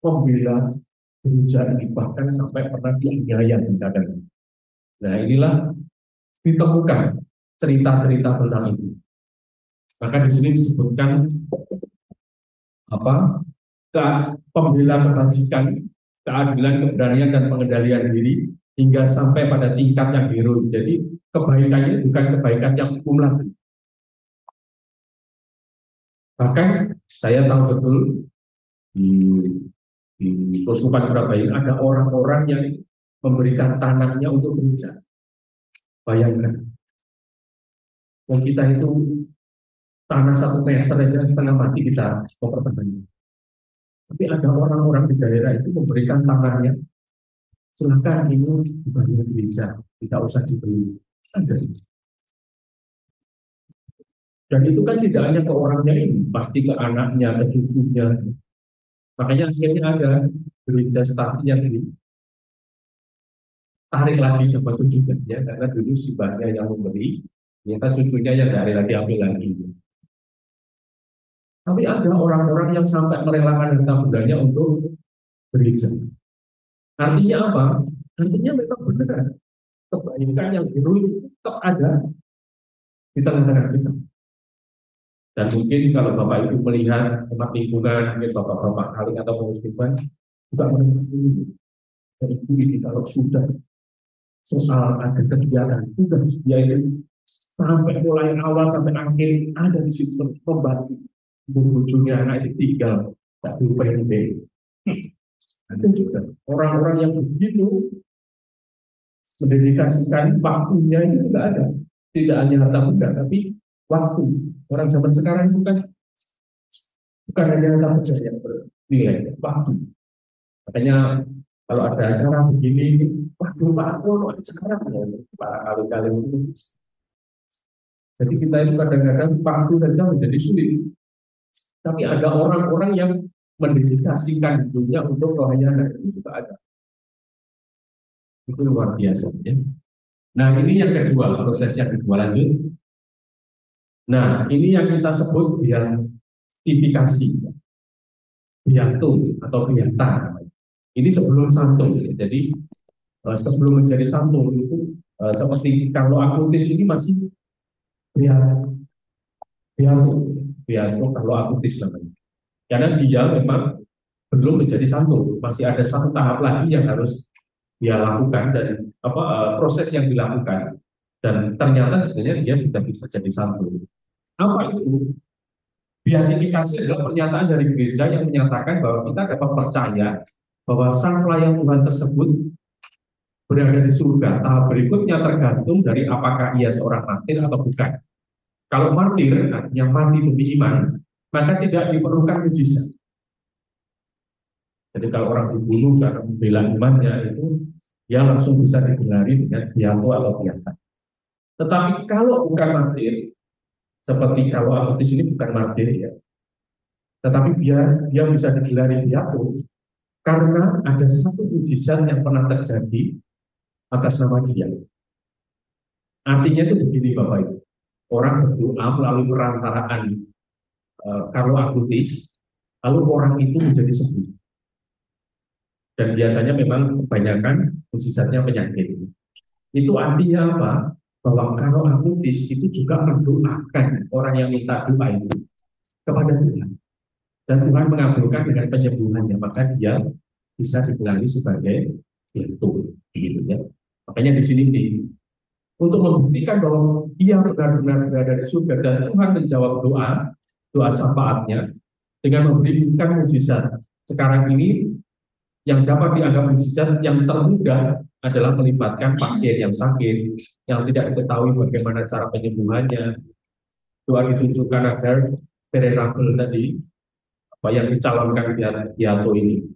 membela gereja ini, bahkan sampai pernah dianiaya misalkan. Nah, inilah ditemukan cerita-cerita tentang itu. Maka di sini disebutkan pembela kebajikan, keadilan, keberanian dan pengendalian diri hingga sampai pada tingkat yang heroik. Jadi kebaikannya bukan kebaikan yang umum lagi. Bahkan saya tahu betul di Keuskupan Surabaya ada orang-orang yang memberikan tanahnya untuk gereja. Bayangkan, kalau kita itu tanah 1 meter aja setengah mati kita mempertahankan. Tapi ada orang-orang di daerah itu memberikan tanahnya, silakan ini dibangun gereja, tidak usah dibeli. Ada. Dan itu kan tidak hanya ke orangnya ini, pasti ke anaknya, ke cucunya. Makanya akhirnya ada gereja stasi yang ditarik lagi sama cucunya, karena dulu si banyak yang memberi, ternyata cucunya yang dari lagi ambil lagi. Tapi ada orang-orang yang sampai merelakan harta bendanya untuk gereja. Artinya apa? Artinya memang benar kebaikan yang heroik tetap ada di tengah-tengah kita. Dan mungkin kalau Bapak Ibu melihat tempat lingkungan, mungkin Bapak-Bapak kali atau pengusipan juga melihat ini. Dan Ibu ini kalau sudah soal ada kegiatan, sudah dia itu sampai mulai awal sampai akhir ada di situ membantu. Bujurnya anak itu tinggal tak diupayakan. Ada juga orang-orang yang begitu mendedikasikan waktunya itu juga ada. Tidak hanya harta benda, tapi waktu. Orang zaman sekarang itu kan bukan hanya harta benda yang bernilai, waktu. Makanya kalau ada acara begini, waduh Pak Aku sekarang ya, Pak kali-kali itu. Jadi kita itu kadang-kadang waktu saja menjadi sulit. Tapi ada orang-orang yang mendedikasikan hidupnya untuk pelayanan, itu juga ada. Itu luar biasa. Ya. Nah, ini yang kedua, proses yang kedua lanjut. Nah, ini yang kita sebut beatifikasi, beato atau beata. Ini sebelum santo. Jadi sebelum menjadi santo itu seperti kalau akutis ini masih beato kalau akutis namanya. Karena dia memang belum menjadi santo, masih ada satu tahap lagi yang harus dia lakukan dan proses yang dilakukan. Dan ternyata sebenarnya dia sudah bisa jadi santo. Apa itu? Beatifikasi adalah pernyataan dari gereja yang menyatakan bahwa kita dapat percaya bahwa sang pelayan Tuhan tersebut berada di surga. Tahap berikutnya tergantung dari apakah ia seorang martir atau bukan. Kalau martir, artinya mati demi iman, maka tidak diperlukan mujizat. Jadi kalau orang dibunuh karena membela imannya itu, dia langsung bisa digelari dengan beato atau beata. Tetapi kalau bukan martir, seperti kalau Apotis ini bukan martir ya, tetapi dia bisa digelari beato karena ada satu mujizat yang pernah terjadi atas nama dia. Artinya itu begini Bapak Ibu, orang berdoa melalui perantaraan Carlo Acutis, lalu orang itu menjadi sembuh. Dan biasanya memang kebanyakan mujizatnya penyakit. Itu artinya apa? Bahwa Carlo Acutis itu juga mendoakan orang yang minta doa itu kepada Tuhan. Dan Tuhan mengabulkan dengan penyembuhannya, maka dia bisa digelari sebagai beato, gitu ya. Makanya di sini untuk membuktikan bahwa ia benar-benar berada di surga dan Tuhan menjawab doa syafaatnya dengan memberikan mujizat. Sekarang ini yang dapat dianggap mujizat yang termudah adalah melibatkan pasien yang sakit, yang tidak diketahui bagaimana cara penyembuhannya. Doa ditunjukkan agar Venerable tadi, apa yang dicalonkan beato ini,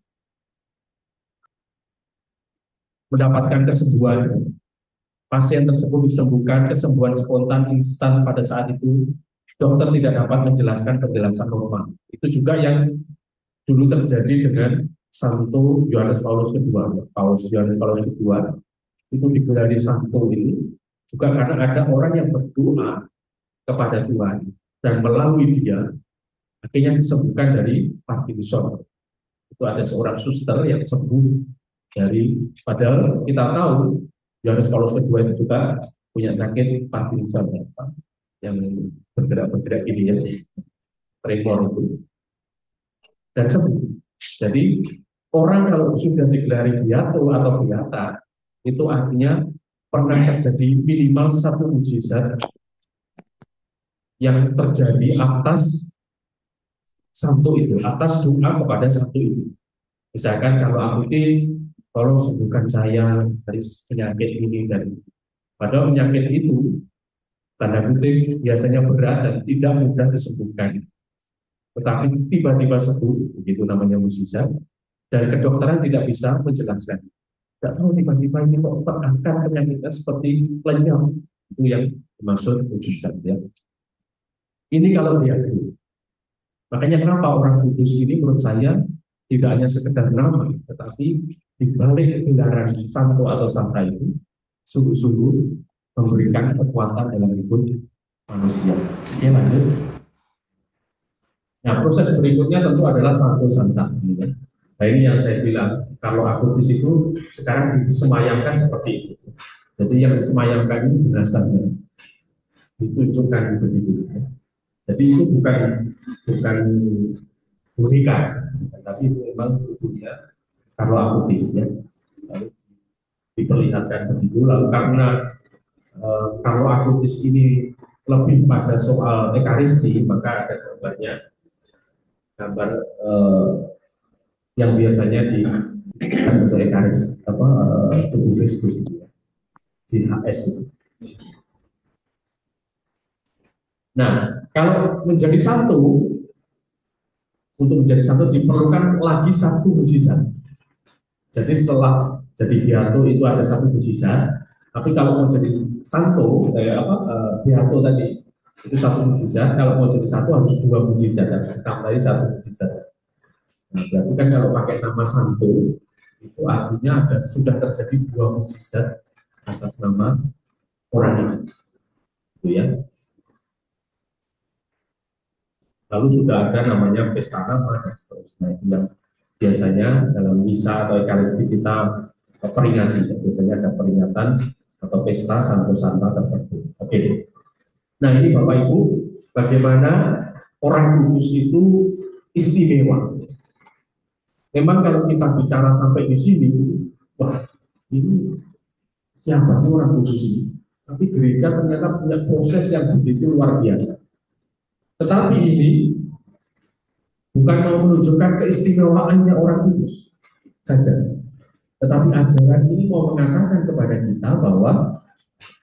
mendapatkan kesembuhan. Pasien tersebut disembuhkan, kesembuhan spontan instan pada saat itu. Dokter tidak dapat menjelaskan penjelasan normal. Itu juga yang dulu terjadi dengan Santo Yohanes Paulus II. Paus Yohanes Paulus II itu digelari Santo ini juga karena ada orang yang berdoa kepada Tuhan dan melalui dia akhirnya disembuhkan dari Parkinson. Itu ada seorang suster yang sembuh dari, padahal kita tahu Yohanes Paulus II itu juga punya sakit Parkinson yang bergerak-bergerak ini ya, tremor itu, dan sembuh. Jadi orang kalau sudah digelari beato atau beata, itu artinya pernah terjadi minimal satu mujizat yang terjadi atas santo itu, atas doa kepada santo itu. Misalkan kalau Acutis, tolong sembuhkan saya dari penyakit ini, dan padahal penyakit itu tanda kutip biasanya berat dan tidak mudah disembuhkan. Tetapi tiba-tiba sembuh, begitu namanya mujizat, dan kedokteran tidak bisa menjelaskan. Tidak tahu tiba-tiba ini kok terangkat penyakitnya seperti lenyap. Itu yang dimaksud mujizat ya. Ini kalau dia dulu. Makanya kenapa orang kudus ini menurut saya tidak hanya sekedar nama, tetapi di balik gelaran santo atau santa itu sungguh-sungguh memberikan kekuatan dalam hidup manusia. Oke, lanjut. Nah, proses berikutnya tentu adalah santo santa. Nah, ini yang saya bilang, kalau Acutis itu sekarang disemayamkan seperti itu. Jadi yang disemayamkan ini jenazahnya ditunjukkan begitu. Jadi itu bukan boneka, tapi itu memang tubuhnya Carlo Acutis ya. Lalu diperlihatkan begitu. Lalu karena Carlo Acutis ini lebih pada soal ekaristi, maka ada gambar yang biasanya di untuk ekaris tubuh Kristus ya, JHS itu. Nah, kalau menjadi santo, untuk menjadi santo diperlukan lagi satu mujizat. Jadi setelah jadi beato itu ada satu mujizat, tapi kalau mau jadi santo, beato tadi itu satu mujizat. Kalau mau jadi santo harus dua mujizat, harus ditambahi satu mujizat. Nah, berarti kan kalau pakai nama santo itu artinya sudah terjadi dua mujizat atas nama orang itu, itu ya. Lalu sudah ada namanya pesta nama dan seterusnya. Itu yang biasanya dalam misa atau ekaristi kita peringati. Biasanya ada peringatan atau pesta santo santa tertentu. Oke. Nah ini Bapak Ibu, bagaimana orang kudus itu istimewa. Memang kalau kita bicara sampai di sini, wah ini siapa sih orang kudus ini? Tapi gereja ternyata punya proses yang begitu luar biasa. Tetapi ini bukan mau menunjukkan keistimewaannya orang kudus saja, Tetapi ajaran ini mau mengatakan kepada kita bahwa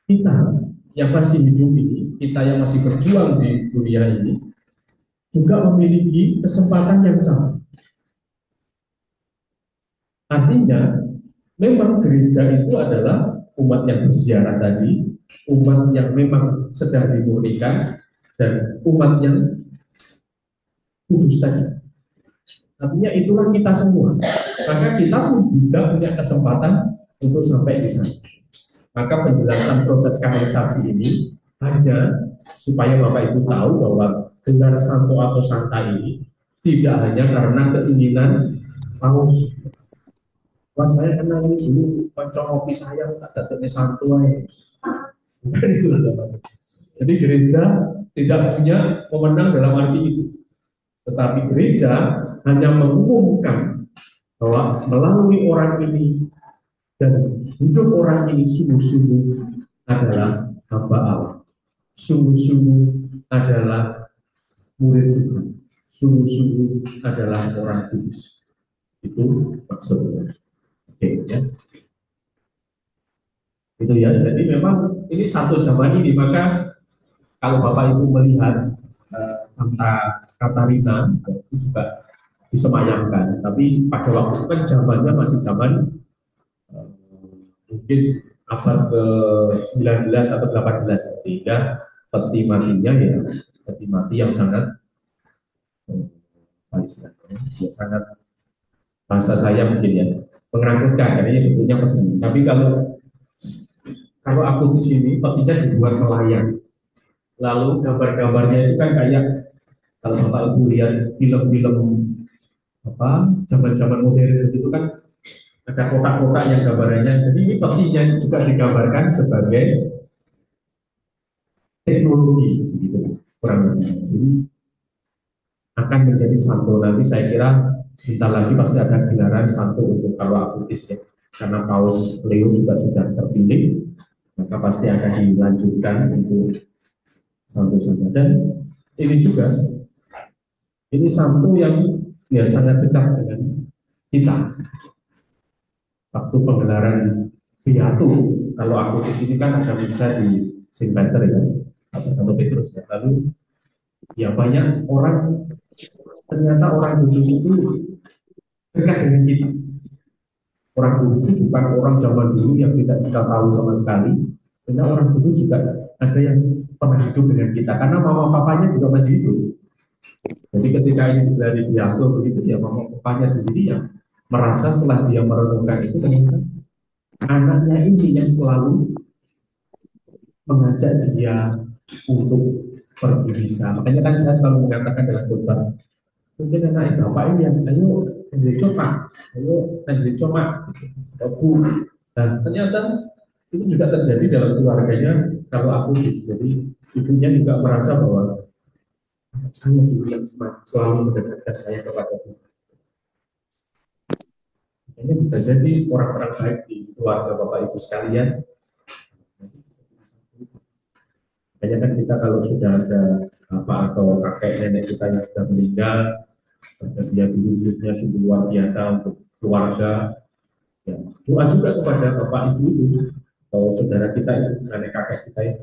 kita yang masih hidup ini, kita yang masih berjuang di dunia ini, juga memiliki kesempatan yang sama. Artinya, memang gereja itu adalah umat yang berziarah tadi, umat yang memang sedang dimurnikan, dan umat yang kudus tadi. Artinya itulah kita semua. Maka kita pun juga punya kesempatan untuk sampai di sana. Maka penjelasan proses kanerisasi ini hanya supaya Bapak Ibu tahu bahwa gelar santo atau santa ini tidak hanya karena keinginan paus. Wah, saya kenal ini dulu konco ngopi saya tak datangnya santo aja. Bukan itu maksudnya. Jadi gereja tidak punya pemenang dalam arti itu. Tetapi gereja hanya mengumumkan bahwa melalui orang ini dan hidup orang ini sungguh-sungguh adalah hamba Allah, sungguh-sungguh adalah murid Tuhan, sungguh-sungguh adalah orang kudus. Itu maksudnya. Oke, ya. Itu ya. Jadi memang ini satu zaman ini, maka kalau Bapak Ibu melihat Santa Katarina itu juga disemayamkan. Tapi pada waktu itu kan zamannya masih zaman mungkin abad ke-19 atau 18, sehingga peti matinya ya peti mati yang sangat ya sangat bahasa saya mungkin ya menakutkan, karena ini bentuknya peti. Tapi kalau aku di sini petinya dibuat melayang, lalu gambar-gambarnya itu kan kayak kalau Bapak Ibu lihat film-film zaman-zaman modern itu kan ada kotak-kotak yang gambarannya. Jadi ini petinya juga digambarkan sebagai teknologi, gitu kurang lebih. Jadi akan menjadi santo nanti, saya kira sebentar lagi pasti ada gelaran santo untuk kalau akutis ya, karena Paus Leo juga sudah terpilih, maka pasti akan dilanjutkan untuk santo-santo. Dan ini juga ini santo yang ya sangat dekat dengan kita. Waktu penggelaran Beatu, kalau aku di sini kan ada misa di Saint Peter ya, atau Santo Petrus ya. Lalu ya banyak orang, ternyata orang kudus itu dekat dengan kita. Orang kudus itu bukan orang zaman dulu yang tidak kita tahu sama sekali. Karena orang kudus juga ada yang pernah hidup dengan kita, karena mama papanya juga masih hidup. Jadi ketika ini dari Beatu begitu ya, mama papanya sendiri yang merasa setelah dia merenungkan itu ternyata anaknya ini yang selalu mengajak dia untuk pergi misa. Makanya kan saya selalu mengatakan dalam khotbah, mungkin anak bapak ini yang ayo coba, Bu. Dan ternyata itu juga terjadi dalam keluarganya kalau aku jadi ibunya juga merasa bahwa saya dulu yang selalu mendekatkan saya kepada Tuhan. Ini bisa jadi orang-orang baik di keluarga Bapak Ibu sekalian. Makanya kan kita kalau sudah ada apa atau kakek nenek kita yang sudah meninggal, dan dia dulu hidupnya sungguh luar biasa untuk keluarga, ya, doa juga kepada Bapak Ibu itu, atau saudara kita itu, nenek kakek kita itu.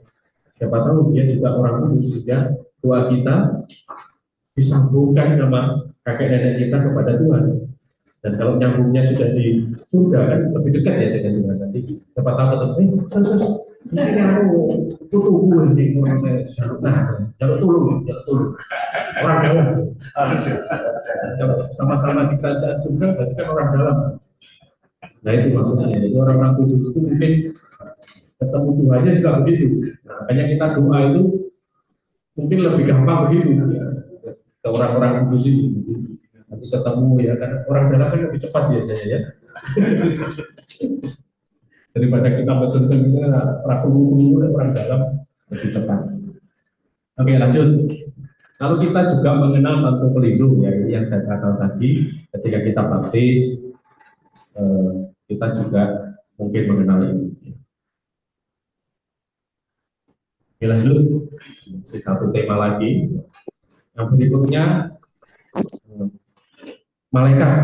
Siapa tahu dia juga orang kudus, sehingga doa kita disambungkan sama kakek nenek kita kepada Tuhan. Dan kalau nyambungnya sudah di surga kan lebih dekat ya dengan Tuhan. Nanti siapa tahu ketemu, ini aku butuh ini jalur tolong orang dalam. Kalau sama-sama di kerajaan surga berarti kan orang dalam. Nah itu maksudnya. Jadi orang kudus itu mungkin ketemu Tuhannya juga begitu. Nah, makanya kita doa itu mungkin lebih gampang begitu ya, ke orang-orang kudus ini. Nanti ketemu ya, karena orang dalam kan lebih cepat biasanya ya. Daripada kita betul-betul ragu-ragu orang dalam lebih cepat. Oke, lanjut. Lalu kita juga mengenal Santo Pelindung ya, ini yang saya katakan tadi. Ketika kita baptis, kita juga mungkin mengenal ini. Oke, lanjut. Masih satu tema lagi. Yang berikutnya malaikat.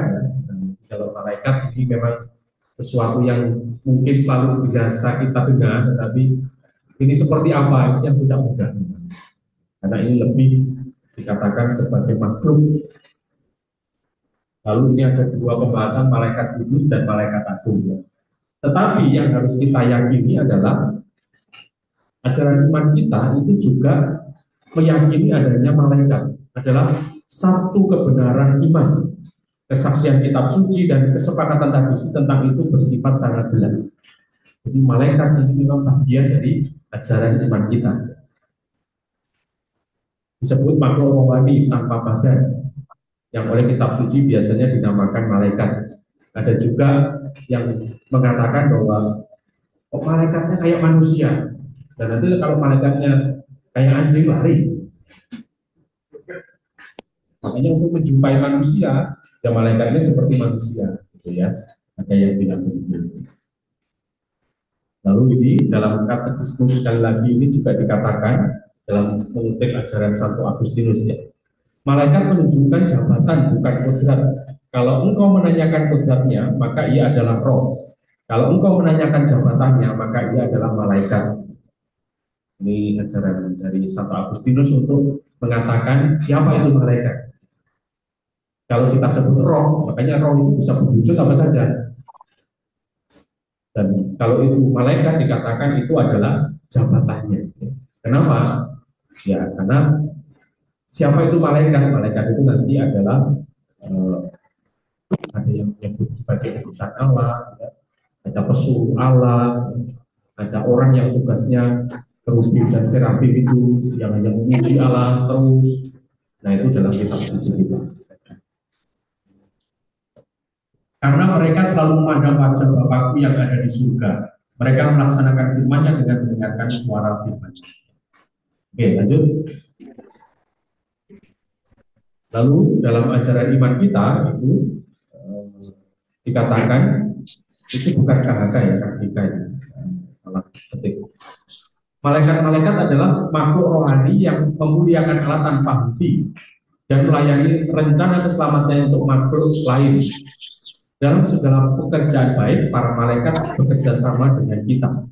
Kalau malaikat ini memang sesuatu yang mungkin selalu biasa kita dengar, tetapi ini seperti apa yang tidak mudah. Karena ini lebih dikatakan sebagai makhluk. Lalu ini ada dua pembahasan, malaikat kudus dan malaikat agung. Tetapi yang harus kita yakini adalah ajaran iman kita itu juga meyakini adanya malaikat adalah satu kebenaran iman. Kesaksian kitab suci dan kesepakatan tradisi tentang itu bersifat sangat jelas. Jadi malaikat ini memang bagian dari ajaran iman kita. Disebut makhluk rohani tanpa badan, yang oleh kitab suci biasanya dinamakan malaikat. Ada juga yang mengatakan bahwa malaikatnya kayak manusia, dan nanti kalau malaikatnya kayak anjing lari. Makanya untuk menjumpai manusia, ya malaikatnya seperti manusia, gitu ya. Ada yang bilang begitu. Lalu ini dalam katekismus sekali lagi ini juga dikatakan dalam mengutip ajaran Santo Agustinus ya. Malaikat menunjukkan jabatan bukan kodrat. Kalau engkau menanyakan kodratnya, maka ia adalah roh. Kalau engkau menanyakan jabatannya, maka ia adalah malaikat. Ini ajaran dari Santo Agustinus untuk mengatakan siapa itu malaikat. Kalau kita sebut roh, makanya roh itu bisa berwujud apa saja. Dan kalau itu malaikat dikatakan itu adalah jabatannya. Kenapa? Ya karena siapa itu malaikat? Malaikat itu nanti adalah ada yang menyebut sebagai utusan Allah, ada pesuruh Allah, ada orang yang tugasnya kerubin dan serafim itu yang hanya memuji Allah terus. Nah itu dalam kitab suci kita. Karena mereka selalu memandang wajah Bapakku yang ada di surga. Mereka melaksanakan firman-Nya dengan mendengarkan suara firman. Oke, lanjut. Lalu dalam ajaran iman kita itu dikatakan itu bukan KHK ya, KHK ya. Salah ketik. Malaikat-malaikat adalah makhluk rohani yang memuliakan Allah tanpa henti dan melayani rencana keselamatannya untuk makhluk lain. Dalam segala pekerjaan baik, para malaikat bekerja sama dengan kita.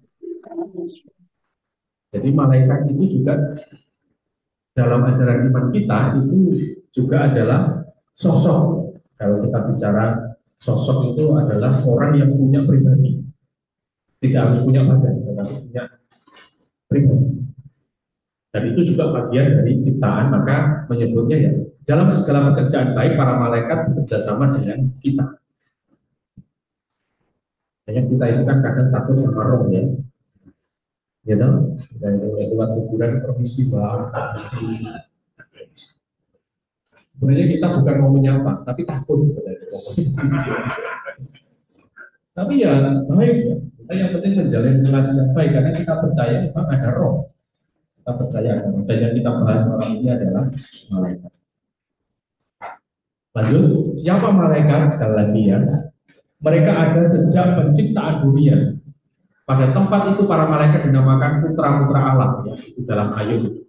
Jadi malaikat itu juga dalam ajaran iman kita itu juga adalah sosok. Kalau kita bicara sosok itu adalah orang yang punya pribadi. Tidak harus punya badan, tetapi punya pribadi. Dan itu juga bagian dari ciptaan, maka menyebutnya ya dalam segala pekerjaan baik, para malaikat bekerja sama dengan kita. Hanya kita itu kan kadang takut sama roh ya, gitu. Dan lewat kuburan permisi bang, permisi. Sebenarnya kita bukan mau menyapa, tapi takut sebenarnya. Tapi ya baik ya. Kita yang penting menjalin relasi yang baik karena kita percaya memang ada roh. Kita percaya ada roh. Dan yang kita bahas malam ini adalah malaikat. Lanjut, siapa malaikat? Sekali lagi ya. Mereka ada sejak penciptaan dunia. Pada tempat itu para malaikat dinamakan putra-putra Allah, ya, itu dalam Ayub.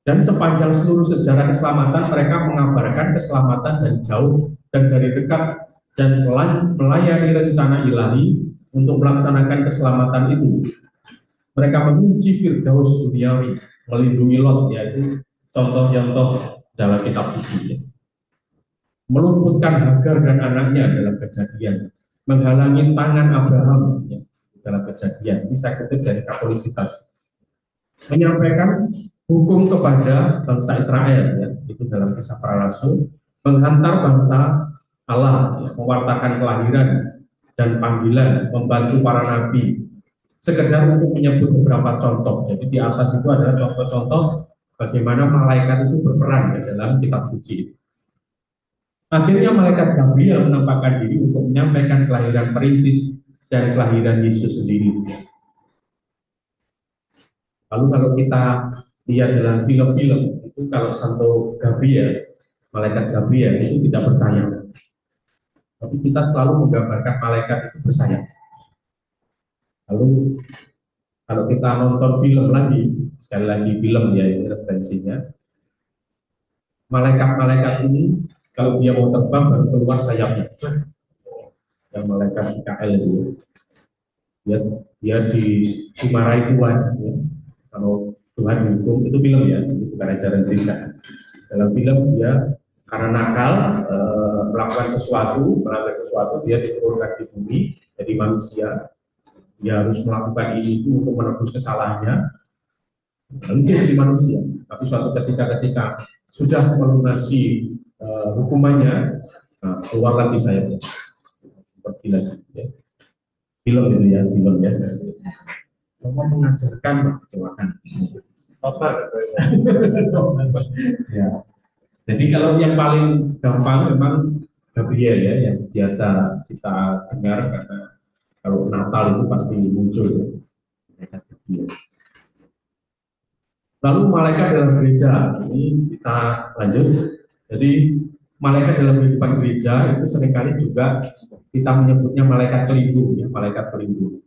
Dan sepanjang seluruh sejarah keselamatan, mereka mengabarkan keselamatan dari jauh dan dari dekat dan melayani rencana ilahi untuk melaksanakan keselamatan itu. Mereka mengunci Firdaus duniawi, melindungi Lot, yaitu contoh-contoh dalam kitab suci. Meluputkan Hagar dan anaknya dalam Kejadian, menghalangi tangan Abraham ya, dalam Kejadian. Ini saya kutip dari Katolisitas. Menyampaikan hukum kepada bangsa Israel, ya, itu dalam Kisah Para Rasul. Menghantar bangsa Allah, ya, mewartakan kelahiran dan panggilan, membantu para nabi. Sekedar untuk menyebut beberapa contoh. Jadi di atas itu adalah contoh-contoh bagaimana malaikat itu berperan ya, dalam kitab suci. Akhirnya malaikat Gabriel menampakkan diri untuk menyampaikan kelahiran perintis dan kelahiran Yesus sendiri. Lalu kalau kita lihat dalam film-film, itu kalau Santo Gabriel, malaikat Gabriel itu tidak bersayap. Tapi kita selalu menggambarkan malaikat itu bersayap. Lalu kalau kita nonton film lagi, sekali lagi film ya ini referensinya, malaikat-malaikat ini kalau dia mau terbang baru keluar sayapnya. yang malaikat Mikael itu, dia dimarahi Tuhan. Ya. Kalau Tuhan dihukum, itu film ya, itu bukan ajaran gereja. Dalam film dia karena nakal, melakukan sesuatu, melanggar sesuatu, dia diturunkan di bumi jadi manusia. Dia harus melakukan ini itu untuk menebus kesalahannya, lalu dia jadi manusia. Tapi suatu ketika sudah melunasi hukumannya, keluar lagi sayapnya, seperti lagi. Ya. Film itu ya, film ya. Mau mengajarkan kecelakaan. Ya. Jadi kalau yang paling gampang memang Gabriel ya, yang biasa kita dengar karena kalau Natal itu pasti muncul ya. Lalu malaikat dalam gereja, ini kita lanjut. Jadi malaikat dalam kehidupan gereja itu seringkali juga kita menyebutnya malaikat pelindung ya, malaikat pelindung.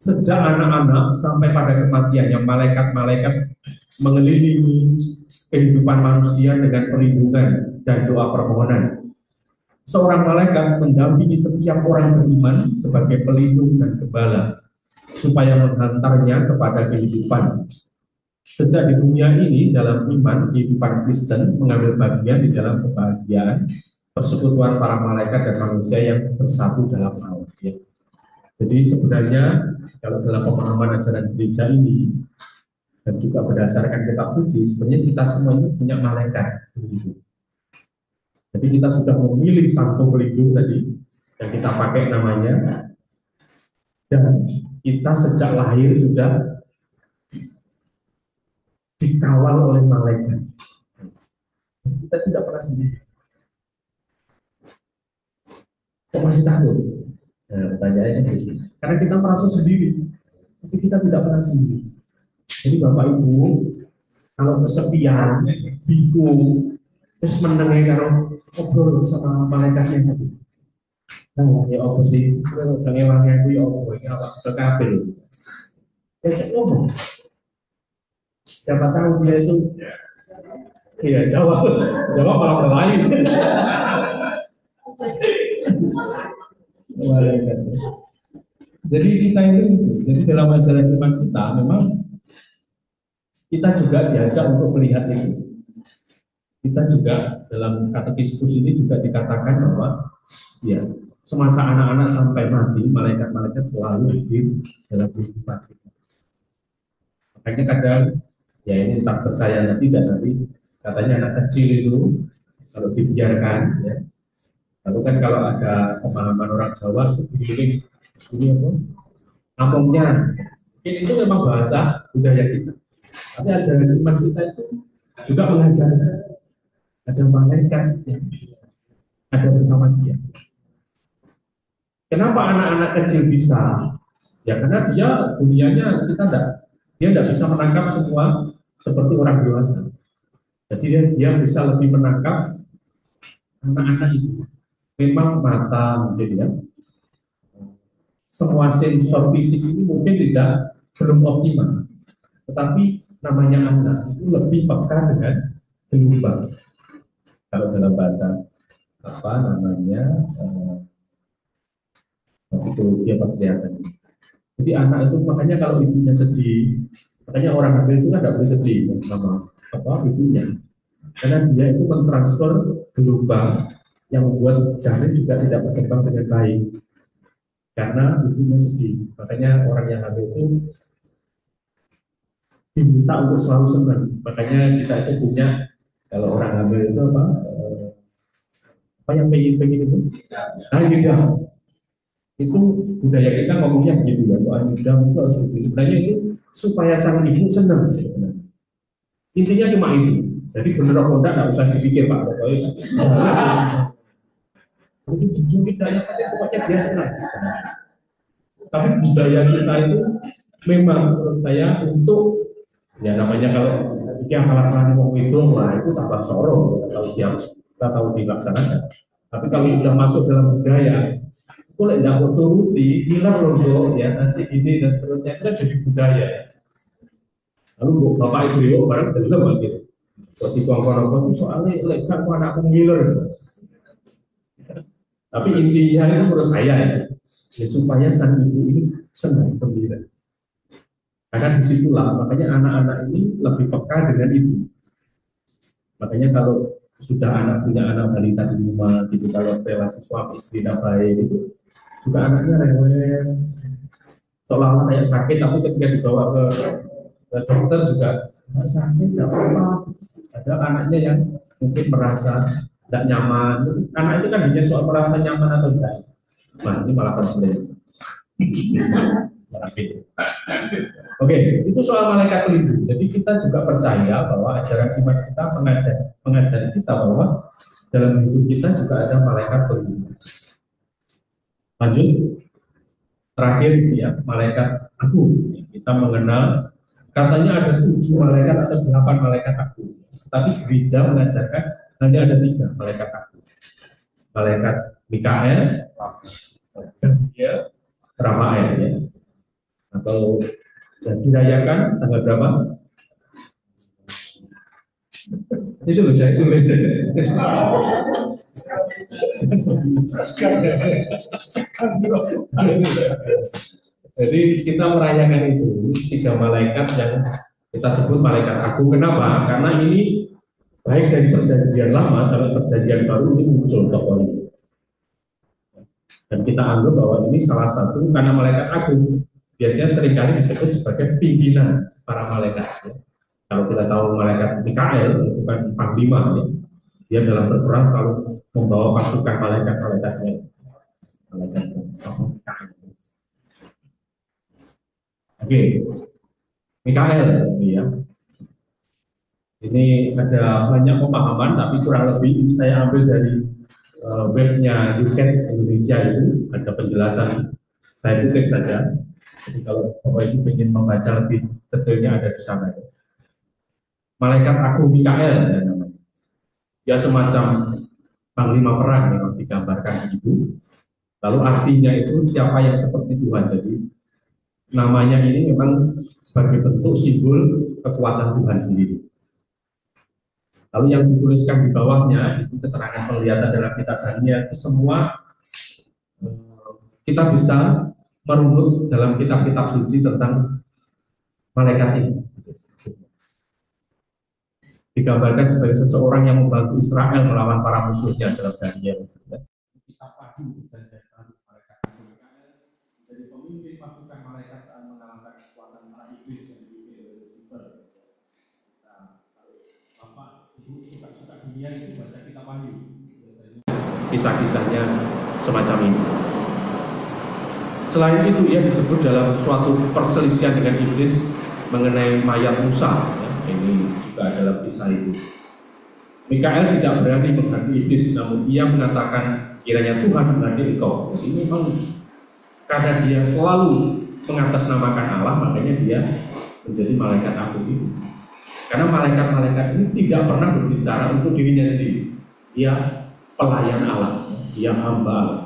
Sejak anak-anak sampai pada kematiannya, malaikat-malaikat mengelilingi kehidupan manusia dengan perlindungan dan doa permohonan. Seorang malaikat mendampingi setiap orang beriman sebagai pelindung dan gembala, supaya menghantarnya kepada kehidupan. Sejak di dunia ini, dalam iman, kehidupan Kristen mengambil bagian di dalam kebahagiaan persekutuan para malaikat dan manusia yang bersatu dalam maut. Ya. Jadi sebenarnya kalau dalam pemahaman ajaran gereja ini dan juga berdasarkan kitab suci, sebenarnya kita semua ini punya malaikat. Jadi kita sudah memilih santo pelindung tadi yang kita pakai namanya, dan kita sejak lahir sudah dikawal oleh malaikat. Kita tidak pernah sendiri. Kok masih takut? Nah, pertanyaannya gitu. Karena kita merasa sendiri, tapi kita tidak pernah sendiri. Jadi Bapak Ibu, kalau kesepian, bingung, terus mendengar kalau ngobrol sama malaikatnya tadi. Nah, ya apa sih? Pengelangnya itu ya apa? Ini apa? Sekabel. Ya cek ngomong. Siapa tahu dia itu, ya jawab malah lain. Jadi kita itu, jadi dalam ajaran iman kita memang kita juga diajak untuk melihat itu. Kita juga dalam katekismus ini juga dikatakan bahwa ya semasa anak-anak sampai mati, malaikat-malaikat selalu hadir dalam kehidupan kita. Makanya kadang ya ini tak percaya atau tidak, tapi katanya anak kecil itu kalau dibiarkan ya. Lalu kan kalau ada pemahaman orang Jawa itu dikeliling ini apa? Kampungnya. Ini itu memang bahasa budaya kita. Tapi ajaran iman kita itu juga mengajarkan ada malaikat yang ada bersama dia. Kenapa anak-anak kecil bisa? Ya karena dia dunianya kita tidak bisa menangkap semua seperti orang dewasa. Jadi dia bisa lebih menangkap anak-anak itu. Memang mata mungkin ya. Semua sensor fisik ini mungkin belum optimal. Tetapi namanya anak itu lebih peka dengan gelombang. Kalau dalam bahasa apa namanya psikologi apa kesehatan. Jadi anak itu makanya kalau ibunya sedih, makanya orang hamil itu kan tidak boleh sedih sama apa ibunya, karena dia itu mentransfer gelombang yang membuat janin juga tidak berkembang dengan baik karena ibunya sedih. Makanya orang yang hamil itu diminta untuk selalu senang. Makanya kita itu punya kalau orang hamil itu apa yang pengen itu, tidak. Itu budaya kita ngomongnya begitu ya, soal ngidam itu harus begitu. Sebenarnya itu supaya sang ibu senang. Intinya cuma itu. Jadi bener apa enggak usah dipikir Pak. Itu jujur tidak penting, pokoknya dia senang. Tapi budaya kita itu memang menurut saya untuk ya namanya kalau yang kalah-kalah mau itu lah itu tambah sorong kalau siap kita tahu dilaksanakan. Tapi kalau sudah masuk dalam budaya, boleh tidak mau turuti, bilang loh ya nanti ini dan seterusnya itu kan jadi budaya. Lalu bapak ibu barang belum gitu. Seperti kawan-kawan itu soalnya lekat anakku ngiler. Tapi intinya itu menurut saya ya, supaya sang ibu ini senang gembira. Karena disitulah makanya anak-anak ini lebih peka dengan ibu. Makanya kalau sudah punya anak balita di rumah, gitu, kalau relasi suami istri tidak baik itu juga anaknya rewel, seolah-olah kayak sakit, tapi ketika dibawa ke dokter juga nggak sakit, nggak apa-apa. Ada anaknya yang mungkin merasa tidak nyaman. Anak itu kan hanya soal merasa nyaman atau tidak. Nah, ini malah konseling. Oke, itu soal malaikat pelindung. Jadi kita juga percaya bahwa ajaran iman kita mengajari kita bahwa dalam hidup kita juga ada malaikat pelindung. Lanjut, terakhir ya, malaikat agung. Kita mengenal katanya ada 7 malaikat atau 8 malaikat agung. Tapi gereja mengajarkan hanya ada 3 malaikat agung. Malaikat Mikael, ya, Rafael ya. Atau yang dirayakan tanggal berapa? Itu loh saya tulis saja. Jadi kita merayakan itu 3 malaikat yang kita sebut malaikat agung. Kenapa? Karena ini baik dari perjanjian lama sampai perjanjian baru ini muncul tokoh ini. Dan kita anggap bahwa ini salah satu karena malaikat agung biasanya seringkali disebut sebagai pimpinan para malaikat. Ya. Kalau kita tahu malaikat Mikael itu kan panglima, ya. Dia dalam berperang selalu membawa pasukan malaikat-malaikatnya. Malaikat Oke, Mikael, ya. Ini ada banyak pemahaman, tapi kurang lebih ini saya ambil dari webnya Yuket Indonesia itu ada penjelasan. Saya kutip saja. Jadi kalau Bapak Ibu ingin membaca lebih detailnya ada di sana. Malaikat agung Mikael ya namanya. Dia semacam panglima perang yang digambarkan itu. Lalu artinya itu siapa yang seperti Tuhan. Jadi namanya ini memang sebagai bentuk simbol kekuatan Tuhan sendiri. Lalu yang dituliskan di bawahnya itu keterangan penglihatan dalam kitab Daniel itu semua kita bisa merunut dalam kitab-kitab suci tentang malaikat ini. Digambarkan sebagai seseorang yang membantu Israel melawan para musuhnya dalam Daniel. Kitab Wahyu bisa jadi malaikat menjadi pemimpin pasukan malaikat saat mengalahkan kekuatan para iblis yang dimiliki oleh Lucifer. Bapak Ibu suka dunia itu baca kitab Wahyu. Kisah-kisahnya semacam ini. Selain itu, ia disebut dalam suatu perselisihan dengan iblis mengenai mayat Musa. Ya, ini juga dalam kisah itu. Mikael tidak berani mengganti iblis, namun ia mengatakan kiranya Tuhan mengganti engkau. Jadi memang karena dia selalu mengatasnamakan Allah, makanya dia menjadi malaikat agung itu. Karena malaikat-malaikat ini tidak pernah berbicara untuk dirinya sendiri. Dia pelayan Allah, dia hamba Allah.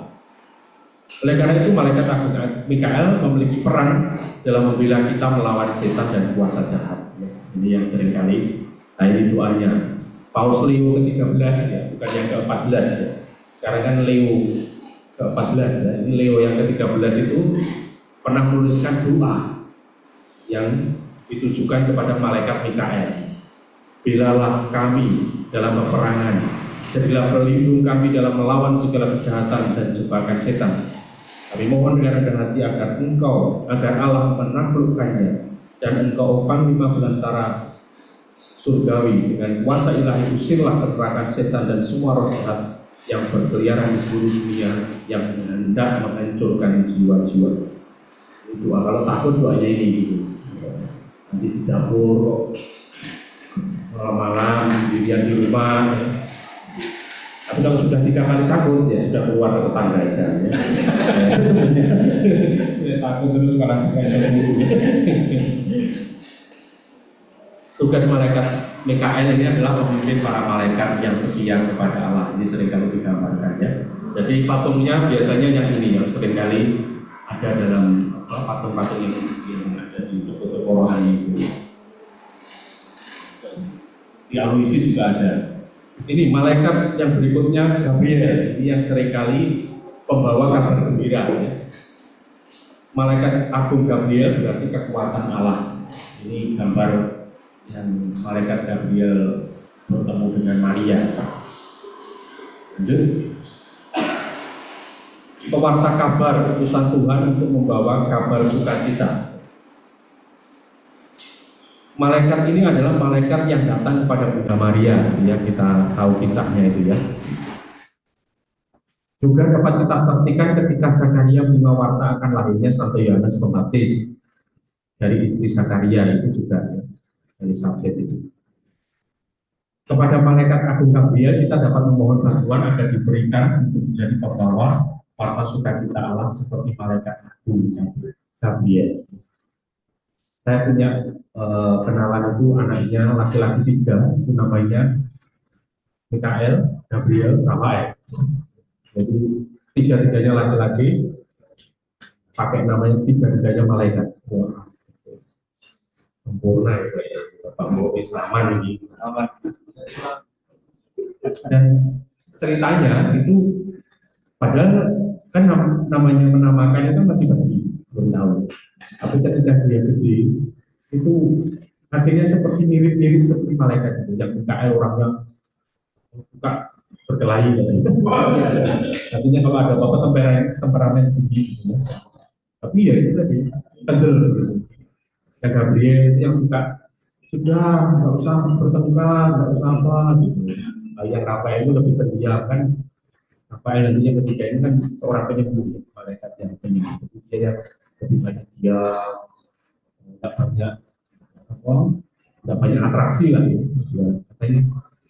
Oleh karena itu malaikat agung Mikael memiliki peran dalam membela kita melawan setan dan kuasa jahat. Ini yang seringkali ini doanya Paus Leo ke-13 ya, bukan yang ke-14 ya. Sekarang kan Leo ke-14 ya. Ini Leo yang ke-13 itu pernah menuliskan doa yang ditujukan kepada malaikat Mikael. Belalah kami dalam peperangan, jadilah pelindung kami dalam melawan segala kejahatan dan jebakan setan. Kami mohon dengan rendah hati agar Allah menaklukkannya, dan engkau panglima belantara surgawi dengan kuasa ilahi usirlah ke neraka setan dan semua roh jahat yang berkeliaran di seluruh dunia yang hendak menghancurkan jiwa-jiwa. Doa kalau takut doanya ini gitu. Nanti di dapur malam-malam sendirian di rumah. Tapi kalau sudah 3 kali takut, ya sudah keluar ke tetangga aja. Ya, takut terus sekarang kayak sembuh. Tugas malaikat Mikael ini adalah memimpin para malaikat yang setia kepada Allah. Ini seringkali digambarkan ya. Jadi patungnya biasanya yang ini yang seringkali ada dalam patung-patung yang ada di toko-toko rohani itu. Di Aluisi juga ada. Ini malaikat yang berikutnya Gabriel, ini yang seringkali pembawa kabar gembira. Ya. Malaikat Agung Gabriel berarti kekuatan Allah. Ini gambar yang malaikat Gabriel bertemu dengan Maria. Lanjut. Pewarta kabar utusan Tuhan untuk membawa kabar sukacita. Malaikat ini adalah malaikat yang datang kepada Bunda Maria, ya kita tahu kisahnya itu ya. Juga dapat kita saksikan ketika Zakaria mewarta akan lahirnya Santo Yohanes Pembaptis dari istri Zakaria itu juga ya, Elisabeth itu. Kepada malaikat Agung Gabriel kita dapat memohon bantuan agar diberikan untuk menjadi pembawa warta sukacita Allah seperti malaikat Agung Gabriel. Saya punya kenalan itu anaknya laki-laki 3, itu namanya Mikael, Gabriel, Rafael. Jadi 3-3-nya laki-laki, pakai namanya 3-3-nya malaikat. Wah, sempurna ya, Bapak mau Islaman ini. Dan ceritanya itu, padahal kan namanya menamakannya kan masih bayi, belum tahu. Tapi ketika dia gede, itu akhirnya seperti mirip-mirip seperti malaikat itu. Yang Mikael orangnya suka berkelahi. Artinya kalau ada apa-apa temperamen tinggi. Gitu. Tapi ya itu tadi, kendel. Gitu. Dan Gabriel itu yang suka, sudah nggak usah bertengkar, nggak usah apa. Gitu. Yang Rafael itu lebih pendiam kan. Rafael nantinya ketika ini kan seorang penyembuh, malaikat yang penyembuh. Dia yang lebih banyak dia tidak banyak atraksi lah ya. Katanya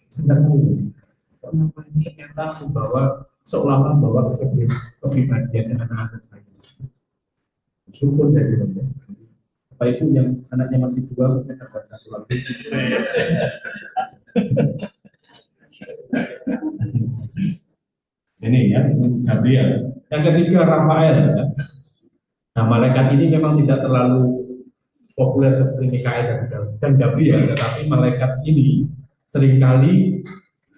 sedang namanya ternyata membawa seolah-olah membawa kepribadian anak-anak saya. Syukur dari Allah. Apa itu yang anaknya masih 2 mungkin ada 1 lagi. Ini ya Gabriel. Yang ketiga Rafael. Ya. Nah, malaikat ini memang tidak terlalu populer seperti Mikael dan Gabriel, tetapi malaikat ini seringkali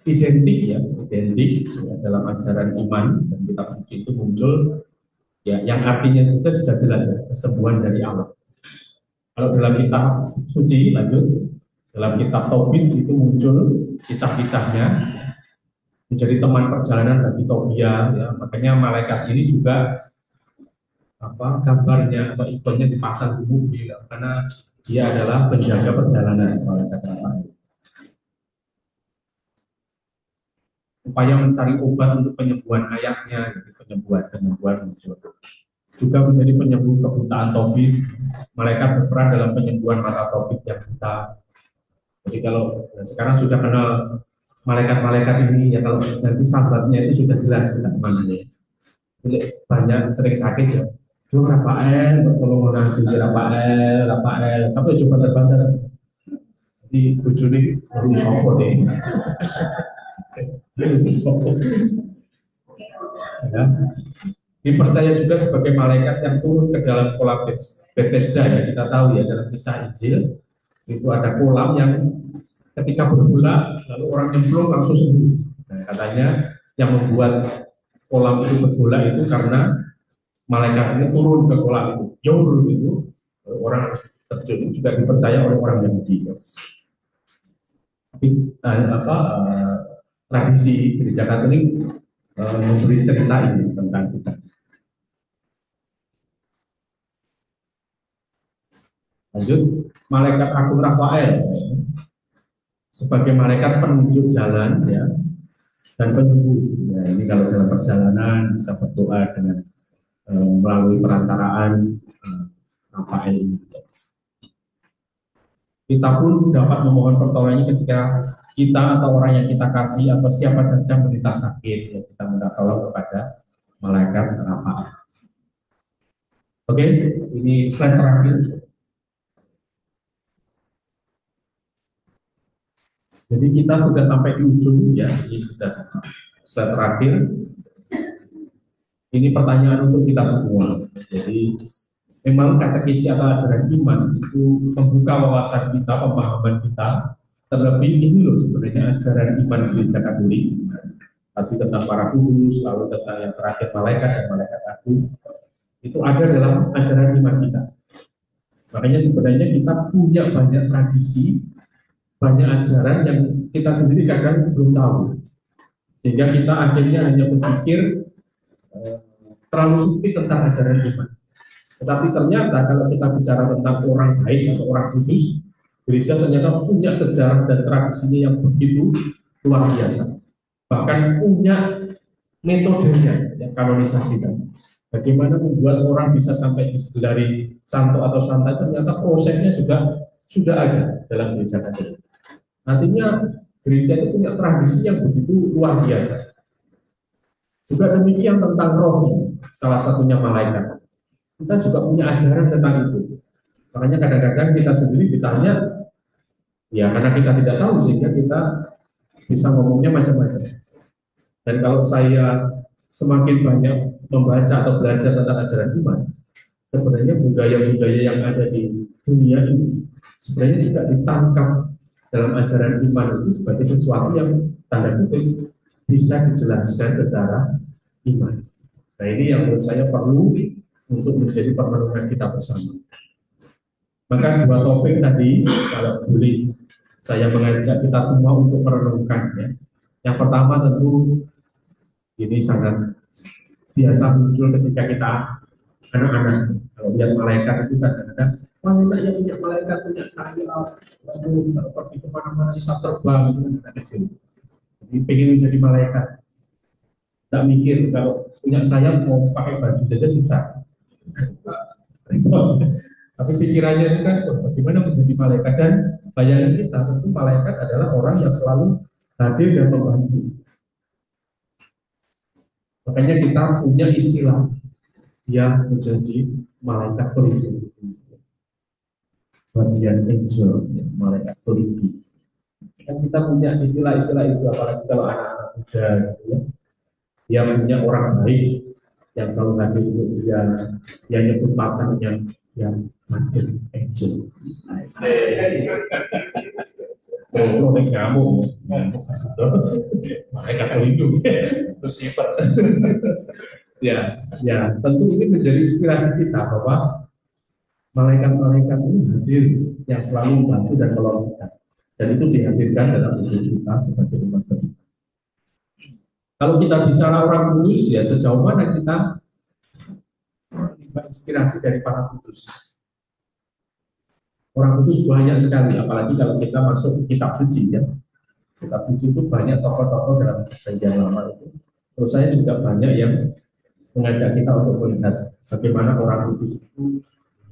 identik ya dalam ajaran iman dan kitab suci itu muncul ya yang artinya saja sudah jelas ya, kesembuhan dari Allah. Kalau dalam kitab suci lanjut dalam kitab Tobit itu muncul kisah-kisahnya menjadi teman perjalanan bagi Tobia ya, makanya malaikat ini juga gambarnya atau ikonnya dipasang di mobil karena dia adalah penjaga perjalanan malaikat Rafael. Upaya mencari obat untuk penyembuhan ayahnya, penyembuhan muncul. Juga menjadi penyembuh kebutaan Tobit. Malaikat berperan dalam penyembuhan mata Tobit yang buta. Jadi kalau sekarang sudah kenal malaikat-malaikat ini ya, kalau nanti sahabatnya itu sudah jelas kita kemana ya. Banyak sering sakit ya. Rafael, pertolongan nanti Rafael, tapi coba terbang di bujuni baru sopo deh. Ya. Dipercaya juga sebagai malaikat yang turun ke dalam kolam Bethesda ya, kita tahu ya dalam kisah Injil itu ada kolam yang ketika bergula lalu orang nyemplung langsung sembuh. Nah, katanya yang membuat kolam itu bergula itu karena malaikat ini turun ke kolam itu, jauh itu orang harus terjun, itu juga dipercaya oleh orang Yahudi. Tapi tradisi gereja Katolik memberi cerita ini tentang kita. Lanjut, malaikat Agung Rafael sebagai malaikat penunjuk jalan ya dan penyembuh. Ya, ini kalau dalam perjalanan bisa berdoa dengan melalui perantaraan Rafael ini. Kita pun dapat memohon pertolongannya ketika kita atau orang yang kita kasih atau siapa saja menderita sakit, ya, kita minta tolong kepada malaikat Rafael. Oke, ini slide terakhir. Jadi kita sudah sampai di ujung ya, ini sudah slide terakhir. Ini pertanyaan untuk kita semua. Jadi memang katekisi atau ajaran iman itu membuka wawasan kita, pemahaman kita. Terlebih ini loh sebenarnya ajaran iman gereja Katolik. tadi tentang para kudus, lalu tentang yang terakhir malaikat dan malaikat agung, itu ada dalam ajaran iman kita. Makanya sebenarnya kita punya banyak tradisi, banyak ajaran yang kita sendiri kadang belum tahu, sehingga kita akhirnya hanya berpikir terlalu sempit tentang ajaran iman. Tetapi ternyata kalau kita bicara tentang orang baik atau orang kudus, gereja ternyata punya sejarah dan tradisinya yang begitu luar biasa. Bahkan punya metodenya yang kanonisasi. Bagaimana membuat orang bisa sampai digelari santo atau santa, ternyata prosesnya juga sudah ada dalam gereja Katolik. Artinya gereja itu punya tradisi yang begitu luar biasa. Juga demikian tentang rohnya, salah satunya malaikat. Kita juga punya ajaran tentang itu. Makanya kadang-kadang kita sendiri ditanya, ya karena kita tidak tahu sehingga kita bisa ngomongnya macam-macam. Dan kalau saya semakin banyak membaca atau belajar tentang ajaran iman, sebenarnya budaya-budaya yang ada di dunia ini sebenarnya juga ditangkap dalam ajaran iman itu sebagai sesuatu yang tanda kutip bisa dijelaskan secara iman. Nah ini yang menurut saya perlu untuk menjadi permenungan kita bersama. Maka dua topik tadi, kalau boleh saya mengajak kita semua untuk merenungkannya. Yang pertama tentu ini sangat biasa muncul ketika kita anak-anak, kalau lihat malaikat itu kadang-kadang wanita yang punya malaikat punya sayap, lalu pergi kemana-mana bisa terbang, itu anak kecil. Jadi pengen menjadi malaikat, tak mikir kalau punya sayap mau pakai baju saja susah. Tapi pikirannya itu kan bagaimana menjadi malaikat, dan bayangan kita tentu malaikat adalah orang yang selalu hadir dan membantu. Makanya kita punya istilah yang menjadi malaikat pelindung, guardian angel, malaikat pelindung. Kan kita punya istilah-istilah itu, apalagi kalau anak-anak muda, gitu ya. Dia punya orang baik yang selalu hadir untuk dia nyebut pacarnya yang guardian angel. Oh, kamu malaikat pelindung, Lucifer. Ya, tentu ini menjadi inspirasi kita bahwa malaikat-malaikat ini hadir yang selalu membantu dan menolong kita, dan itu dihadirkan dalam hidup kita sebagai umat Tuhan. Kalau kita bicara orang kudus, ya sejauh mana kita inspirasi dari para kudus. Orang kudus banyak sekali, apalagi kalau kita masuk ke kitab suci, ya. Kitab suci itu banyak tokoh-tokoh dalam perjanjian lama itu. Terus saya juga banyak yang mengajak kita untuk melihat bagaimana orang kudus itu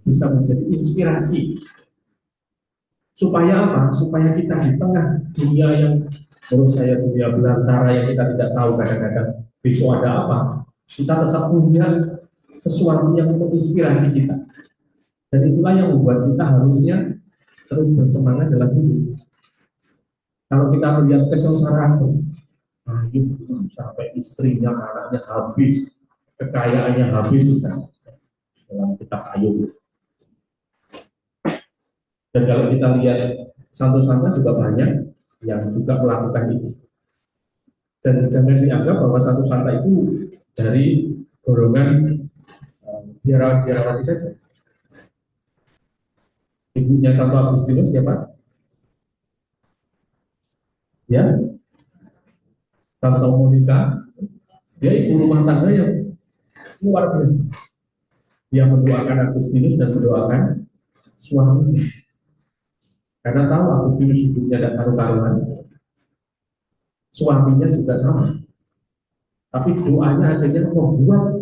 bisa menjadi inspirasi. Supaya apa? Supaya kita di tengah dunia yang menurut saya dunia belantara yang kita tidak tahu kadang-kadang besok ada apa, kita tetap punya sesuatu yang menginspirasi kita. Dan itulah yang membuat kita harusnya terus bersemangat dalam hidup. Kalau kita melihat kesengsaraan, sampai istrinya, anaknya habis, kekayaannya habis, misalnya dalam kitab Ayub. Dan kalau kita lihat santo-santo juga banyak yang juga melakukan itu. Dan jangan dianggap bahwa santo santo itu dari golongan biarawati saja. Ibunya Santo Agustinus siapa? Ya, Santo Monica. Dia ibu rumah tangga yang luar biasa. Dia mendoakan Agustinus dan mendoakan suami. Karena tahu Agustinus hidupnya tidak karu-karuan, suaminya juga sama. Tapi doanya akhirnya membuat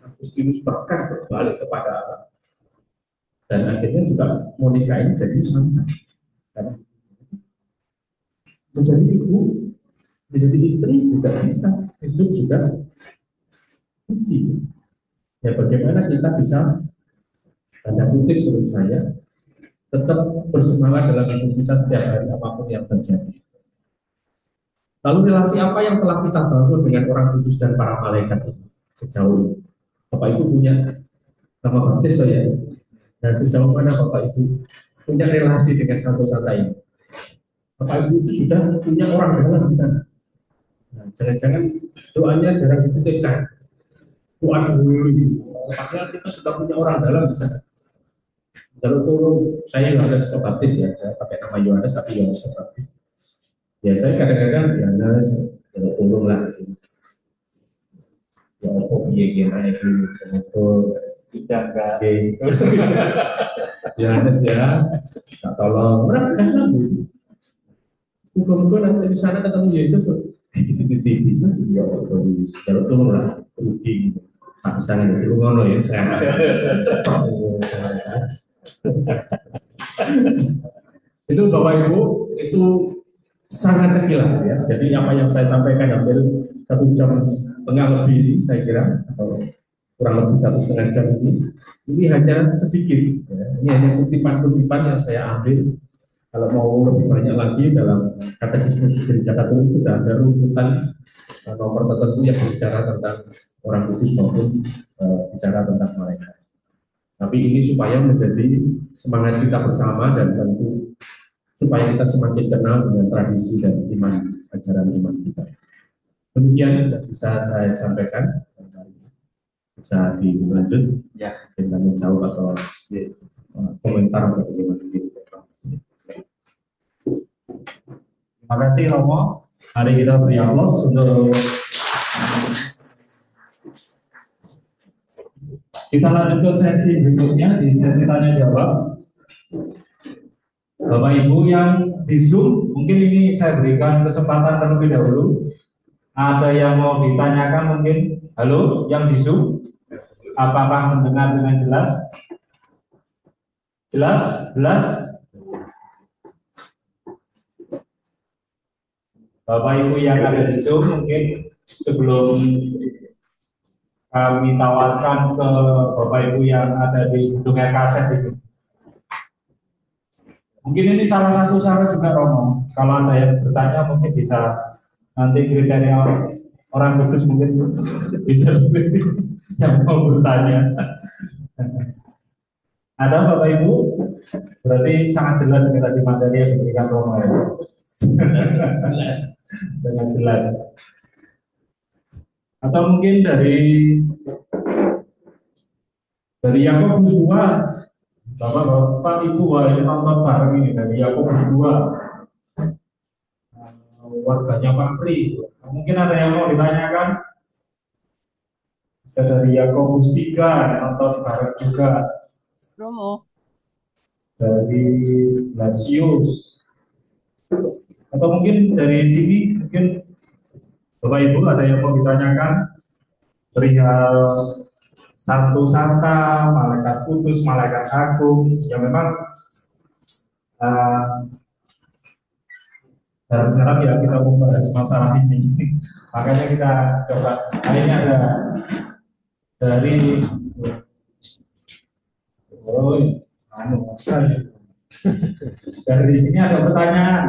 Agustinus berkah berbalik kepada Allah. Dan akhirnya juga Monica ini jadi santa. Menjadi ibu, menjadi istri juga bisa, hidup juga suci. Ya bagaimana kita bisa, tanda kutip menurut saya, tetap bersemangat dalam hidup kita setiap hari apapun yang terjadi. Lalu relasi apa yang telah kita bangun dengan orang kudus dan para malaikat itu? Sejauh Bapak Ibu punya nama baptis ya? Dan sejauh mana Bapak Ibu punya relasi dengan santo-santa ini? Bapak Ibu itu sudah punya orang dalam di sana. Nah, jangan-jangan doanya jarang dititipkan. Doa dulu. Padahal kita sudah punya orang dalam bisa. Kalau tolong, saya Yohanes Pembaptis ya, saya pakai nama Yohanes tapi Yohanes Pembaptis. Ya saya kadang-kadang Yohanes, kalau tolong lah. Ya apa biaya itu, Tidak enggak. Yohanes ya, tak tolong. Orang kasih lagu. Muka-muka nanti di sana ketemu Yesus. Yesus ya kalau tolong lah, rugi. Tak bisa nih, itu ngono ya. Itu Bapak Ibu, itu sangat sekilas ya. Jadi apa yang saya sampaikan hampir 1,5 jam lebih ini, saya kira, atau kurang lebih 1,5 jam ini hanya sedikit. Ya. Ini hanya kutipan-kutipan yang saya ambil. Kalau mau lebih banyak lagi dalam katekismus gereja Katolik sudah ada runutan nomor tertentu yang berbicara tentang orang kudus maupun bicara tentang malaikat. Tapi ini supaya menjadi semangat kita bersama dan tentu supaya kita semakin kenal dengan tradisi dan iman, ajaran iman kita. Demikian yang bisa saya sampaikan. Bisa dilanjut Ya. dengan jawab atau komentar atau bagaimana. Terima kasih Romo. Mari kita beri aplaus untuk kita lanjut ke sesi berikutnya di sesi tanya jawab. Bapak Ibu yang di Zoom, mungkin ini saya berikan kesempatan terlebih dahulu. Ada yang mau ditanyakan mungkin? Halo, yang di Zoom, apakah mendengar dengan jelas? Jelas? Bapak Ibu yang ada di Zoom, mungkin sebelum kami tawarkan ke Bapak Ibu yang ada di gedung RKSF itu. Mungkin ini salah satu cara juga Romo. Kalau Anda yang bertanya mungkin bisa nanti kriteria orang kudus mungkin bisa yang mau bertanya. Ada Bapak Ibu? Berarti sangat jelas ini tadi materi yang diberikan Romo ya. Sangat jelas. Atau mungkin dari Yakobus 2, Bapak Ibu yang nonton bareng ini dari Yakobus 2, warganya Pak Pri. Mungkin ada yang mau ditanyakan? Dari Yakobus 3 nonton bareng juga. Romo. Dari Blasius. Atau mungkin dari sini, mungkin Bapak Ibu ada yang mau ditanyakan perihal Santo Santa, malaikat kudus, malaikat agung, yang memang dalam cara ya kita membahas masalah ini. Makanya kita coba, ini ada dari dari ini ada pertanyaan.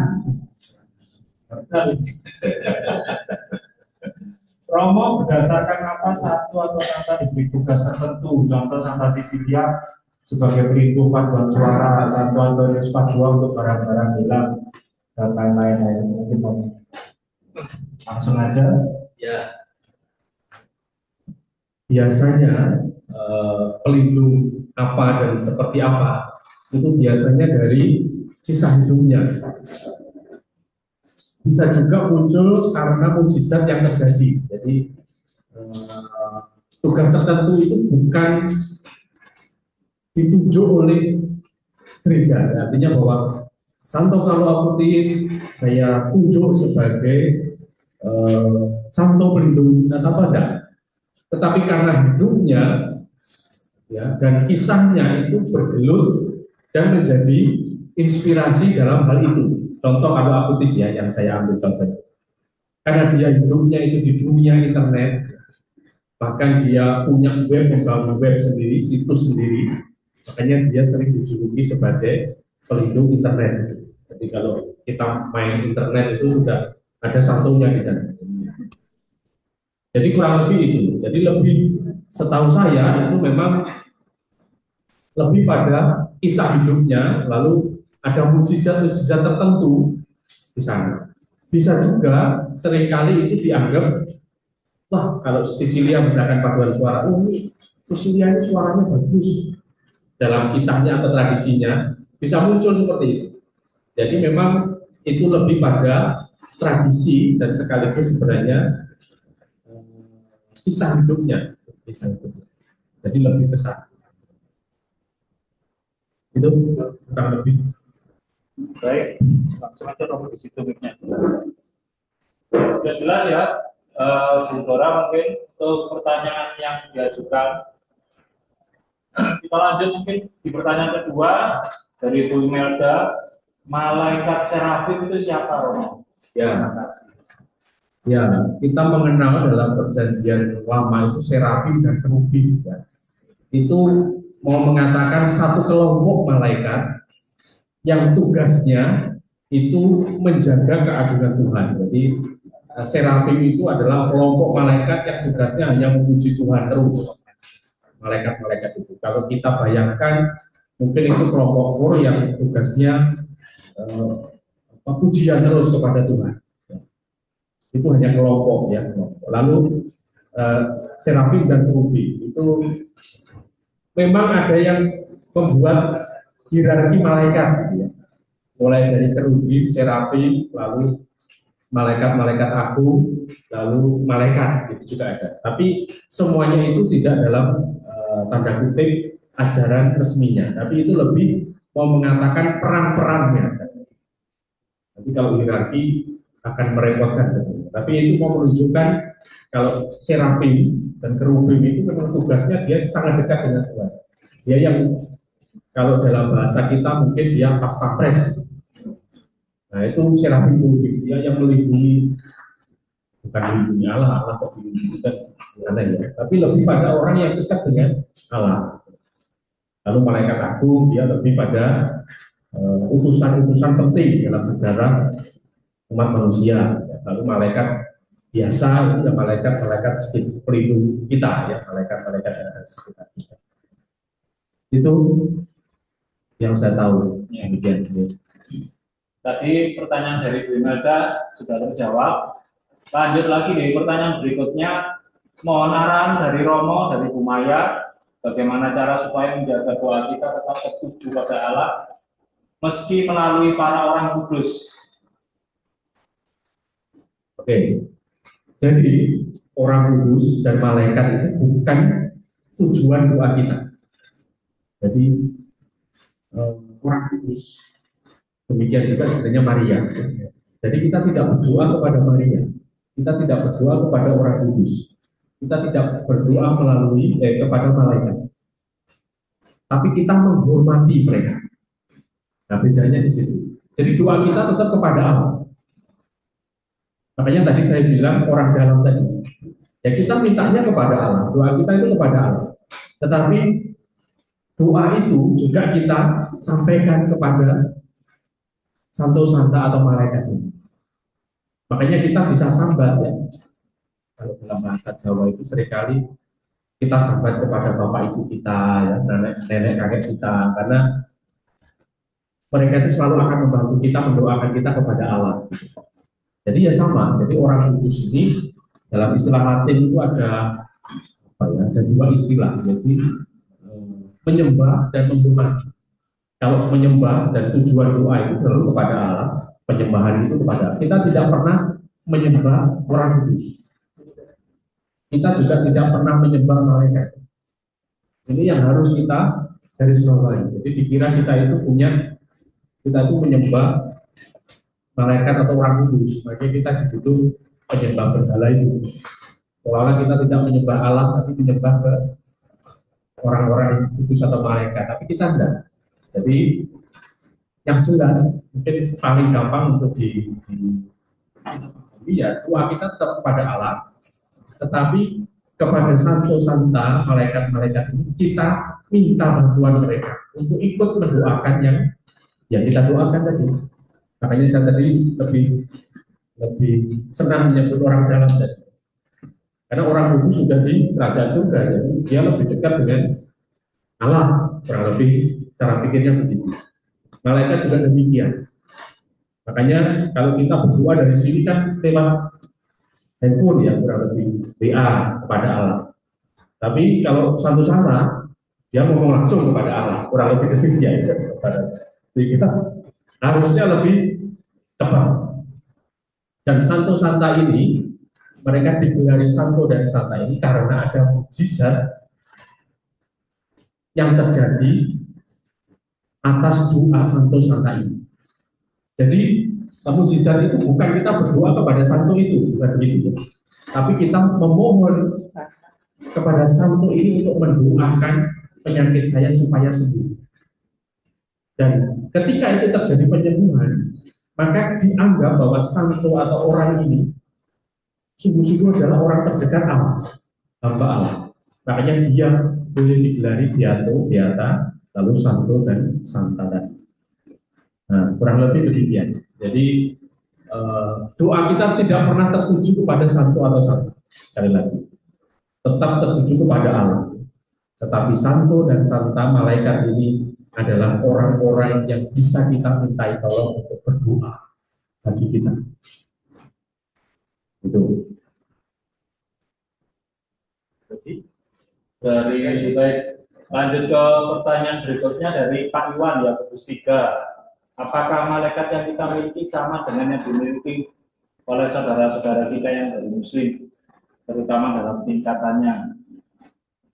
Romo berdasarkan apa satu atau santa diberi tugas tertentu? Contoh Santa Sisilia sebagai pelindung paduan suara, Santo Antonius Padua untuk barang-barang hilang dan lain-lain. Mungkin langsung aja. Ya. Biasanya pelindung apa dan seperti apa itu biasanya dari kisah hidupnya. Bisa juga muncul karena mukjizat yang terjadi. Jadi tugas tertentu itu bukan ditunjuk oleh gereja. Artinya bahwa Santo Carlo Acutis saya tunjuk sebagai santo pelindung dan apa enggak. Tetapi karena hidupnya ya, dan kisahnya itu bergelut dan menjadi inspirasi dalam hal itu. Contoh Carlo Acutis ya yang saya ambil contohnya. Karena dia hidupnya itu di dunia internet, bahkan dia punya web, membangun web sendiri, situs sendiri, makanya dia sering dijuluki sebagai pelindung internet. Jadi kalau kita main internet itu sudah ada santonya di sana. Jadi kurang lebih itu. Jadi lebih setahu saya itu memang lebih pada kisah hidupnya, lalu ada mukjizat-mukjizat tertentu di sana. bisa juga seringkali itu dianggap, wah kalau Sisilia misalkan paduan suara, oh ini Sisilia ini suaranya bagus, dalam kisahnya atau tradisinya bisa muncul seperti itu. Jadi memang itu lebih pada tradisi dan sekaligus sebenarnya kisah hidupnya, jadi lebih besar. Itu kurang lebih. Baik, langsung aja nomor di situ mic-nya. Sudah jelas ya, Bu Dora, mungkin untuk pertanyaan yang diajukan. Kita lanjut mungkin di pertanyaan kedua dari Bu Imelda, malaikat serafim itu siapa, Romo? Ya, ya, kita mengenal dalam perjanjian lama itu serafim dan kerubim. Ya. Itu mau mengatakan satu kelompok malaikat yang tugasnya itu menjaga keagungan Tuhan. Jadi serafim itu adalah kelompok malaikat yang tugasnya hanya memuji Tuhan terus. Malaikat-malaikat itu. Kalau kita bayangkan, mungkin itu kelompok Hur yang tugasnya pujian terus kepada Tuhan. Itu hanya kelompok ya. Lalu serafim dan kerubim itu memang ada yang membuat hierarki malaikat, gitu ya. Mulai dari kerubim, serafim, lalu malaikat-malaikat agung, lalu malaikat, itu juga ada. Tapi semuanya itu tidak dalam tanda kutip ajaran resminya, tapi itu lebih mau mengatakan peran-perannya saja. Nanti kalau hierarki akan merepotkan sebenarnya. Tapi itu mau menunjukkan kalau serafim dan kerubim itu memang tugasnya dia sangat dekat dengan Tuhan. Dia yang kalau dalam bahasa kita mungkin dia pas pampres. Nah itu serafim kerubim, dia yang melindungi, bukan melindungi Allah kok dilindungi gimana ya. Tapi lebih pada orang yang dekat dengan Allah. Lalu malaikat agung dia lebih pada utusan-utusan penting dalam sejarah umat manusia. Lalu malaikat biasa itu ya malaikat-malaikat pelindung kita ya, malaikat-malaikat yang ada di sekitar kita. Itu yang saya tahu. Demikian. Tadi pertanyaan dari Bu Imelda sudah terjawab. Lanjut lagi di pertanyaan berikutnya. Mohon arahan dari Romo, dari Bu Maya, bagaimana cara supaya menjaga doa kita tetap tertuju pada Allah meski melalui para orang kudus. Oke, jadi orang kudus dan malaikat itu bukan tujuan doa kita. Jadi orang kudus, demikian juga sebenarnya Maria. Jadi kita tidak berdoa kepada Maria, kita tidak berdoa kepada orang kudus, kita tidak berdoa melalui kepada malaikat, tapi kita menghormati mereka. Nah bedanya di situ. Jadi doa kita tetap kepada Allah. Makanya tadi saya bilang orang dalam tadi, ya kita mintanya kepada Allah, doa kita itu kepada Allah. Tetapi doa itu juga kita sampaikan kepada Santo Santa atau malaikat itu. Makanya kita bisa sambat ya. Kalau dalam bahasa Jawa itu seringkali kita sambat kepada bapak ibu kita, ya, nenek kakek kita, karena mereka itu selalu akan membantu kita mendoakan kita kepada Allah. Jadi ya sama. Jadi orang kudus ini dalam istilah Latin itu ada apa ya? Ada dua istilah. Jadi menyembah dan menghormati. Kalau menyembah dan tujuan doa itu selalu kepada Allah, penyembahan itu kepada Allah. Kita tidak pernah menyembah orang kudus. Kita juga tidak pernah menyembah malaikat. Ini yang harus kita garis bawahi. Jadi dikira kita itu menyembah malaikat atau orang kudus, makanya kita disebut penyembah berhala itu. Seolah kita tidak menyembah Allah, tapi menyembah ke orang-orang kudus atau malaikat, tapi kita tidak. Jadi yang jelas, mungkin paling gampang untuk ya doa kita tetap kepada Allah, tetapi kepada Santo Santa, malaikat-malaikat ini kita minta bantuan mereka untuk ikut mendoakan yang kita doakan tadi. Makanya saya tadi lebih senang menyebut orang dalam tadi. Karena orang kudus sudah di kerajaan surga, jadi dia lebih dekat dengan Allah, kurang lebih cara pikirnya begitu. Malaikat juga demikian. Makanya kalau kita berdoa dari sini kan lewat handphone ya, kurang lebih WA kepada Allah. Tapi kalau Santo Santa, dia ngomong langsung kepada Allah, kurang lebih demikian. Jadi kita harusnya lebih cepat. Dan Santo Santa ini, mereka digelari Santo dan Santa ini karena ada mukjizat yang terjadi atas doa Santo Santa ini. Jadi mukjizat itu bukan kita berdoa kepada Santo itu, bukan begitu. Tapi kita memohon kepada Santo ini untuk mendoakan penyakit saya supaya sembuh. Dan ketika itu terjadi penyembuhan, maka dianggap bahwa Santo atau orang ini sungguh-sungguh adalah orang terdekat Allah, hamba Allah. Makanya dia boleh digelari Beato, Beata, lalu Santo dan Santa. Nah, kurang lebih demikian. Jadi doa kita tidak pernah tertuju kepada Santo atau Santa. Sekali lagi, tetap tertuju kepada Allah. Tetapi Santo dan Santa malaikat ini adalah orang-orang yang bisa kita mintai tolong untuk berdoa bagi kita. Itu. Dari baik, lanjut ke pertanyaan berikutnya dari Pak Iwan ya, Kudus 3. Apakah malaikat yang kita miliki sama dengan yang dimiliki oleh saudara-saudara kita yang dari Muslim, terutama dalam tingkatannya?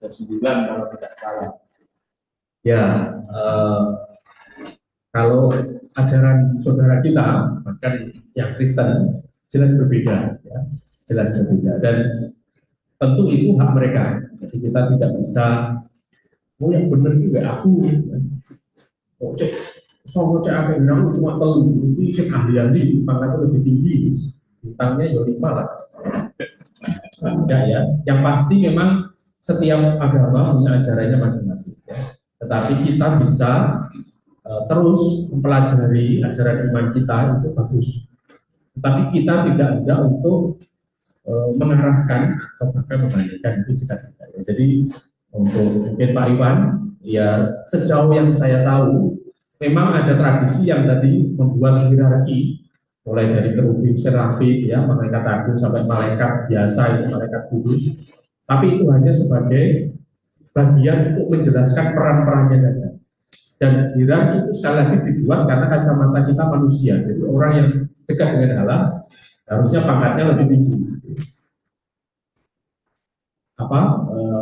Ada 9 kalau tidak salah. Ya, kalau ajaran saudara kita, bahkan yang Kristen, jelas berbeda, ya, jelas berbeda. Dan tentu itu hak mereka. Jadi kita tidak bisa, oh yang benar juga aku, oh cek, soal cek apa yang cuma telu, itu cek ahli-ahli, pangkatnya lebih tinggi, bintangnya ya 5 lah. Enggak ya, yang pasti memang setiap agama punya ajarannya masing-masing. Ya. Tetapi kita bisa terus mempelajari ajaran iman kita, itu bagus. Tetapi kita tidak ada untuk mengarahkan atau bahkan membandingkan itu jika-jika. Jadi untuk mungkin Pak Iwan, ya sejauh yang saya tahu, memang ada tradisi yang tadi membuat hierarki, mulai dari kerubim serafim, ya malaikat agung sampai malaikat biasa, itu malaikat kudus. Tapi itu hanya sebagai bagian untuk menjelaskan peran-perannya saja. Dan hierarki itu sekali lagi dibuat karena kacamata kita manusia. Jadi orang yang dekat dengan Allah harusnya pangkatnya lebih tinggi.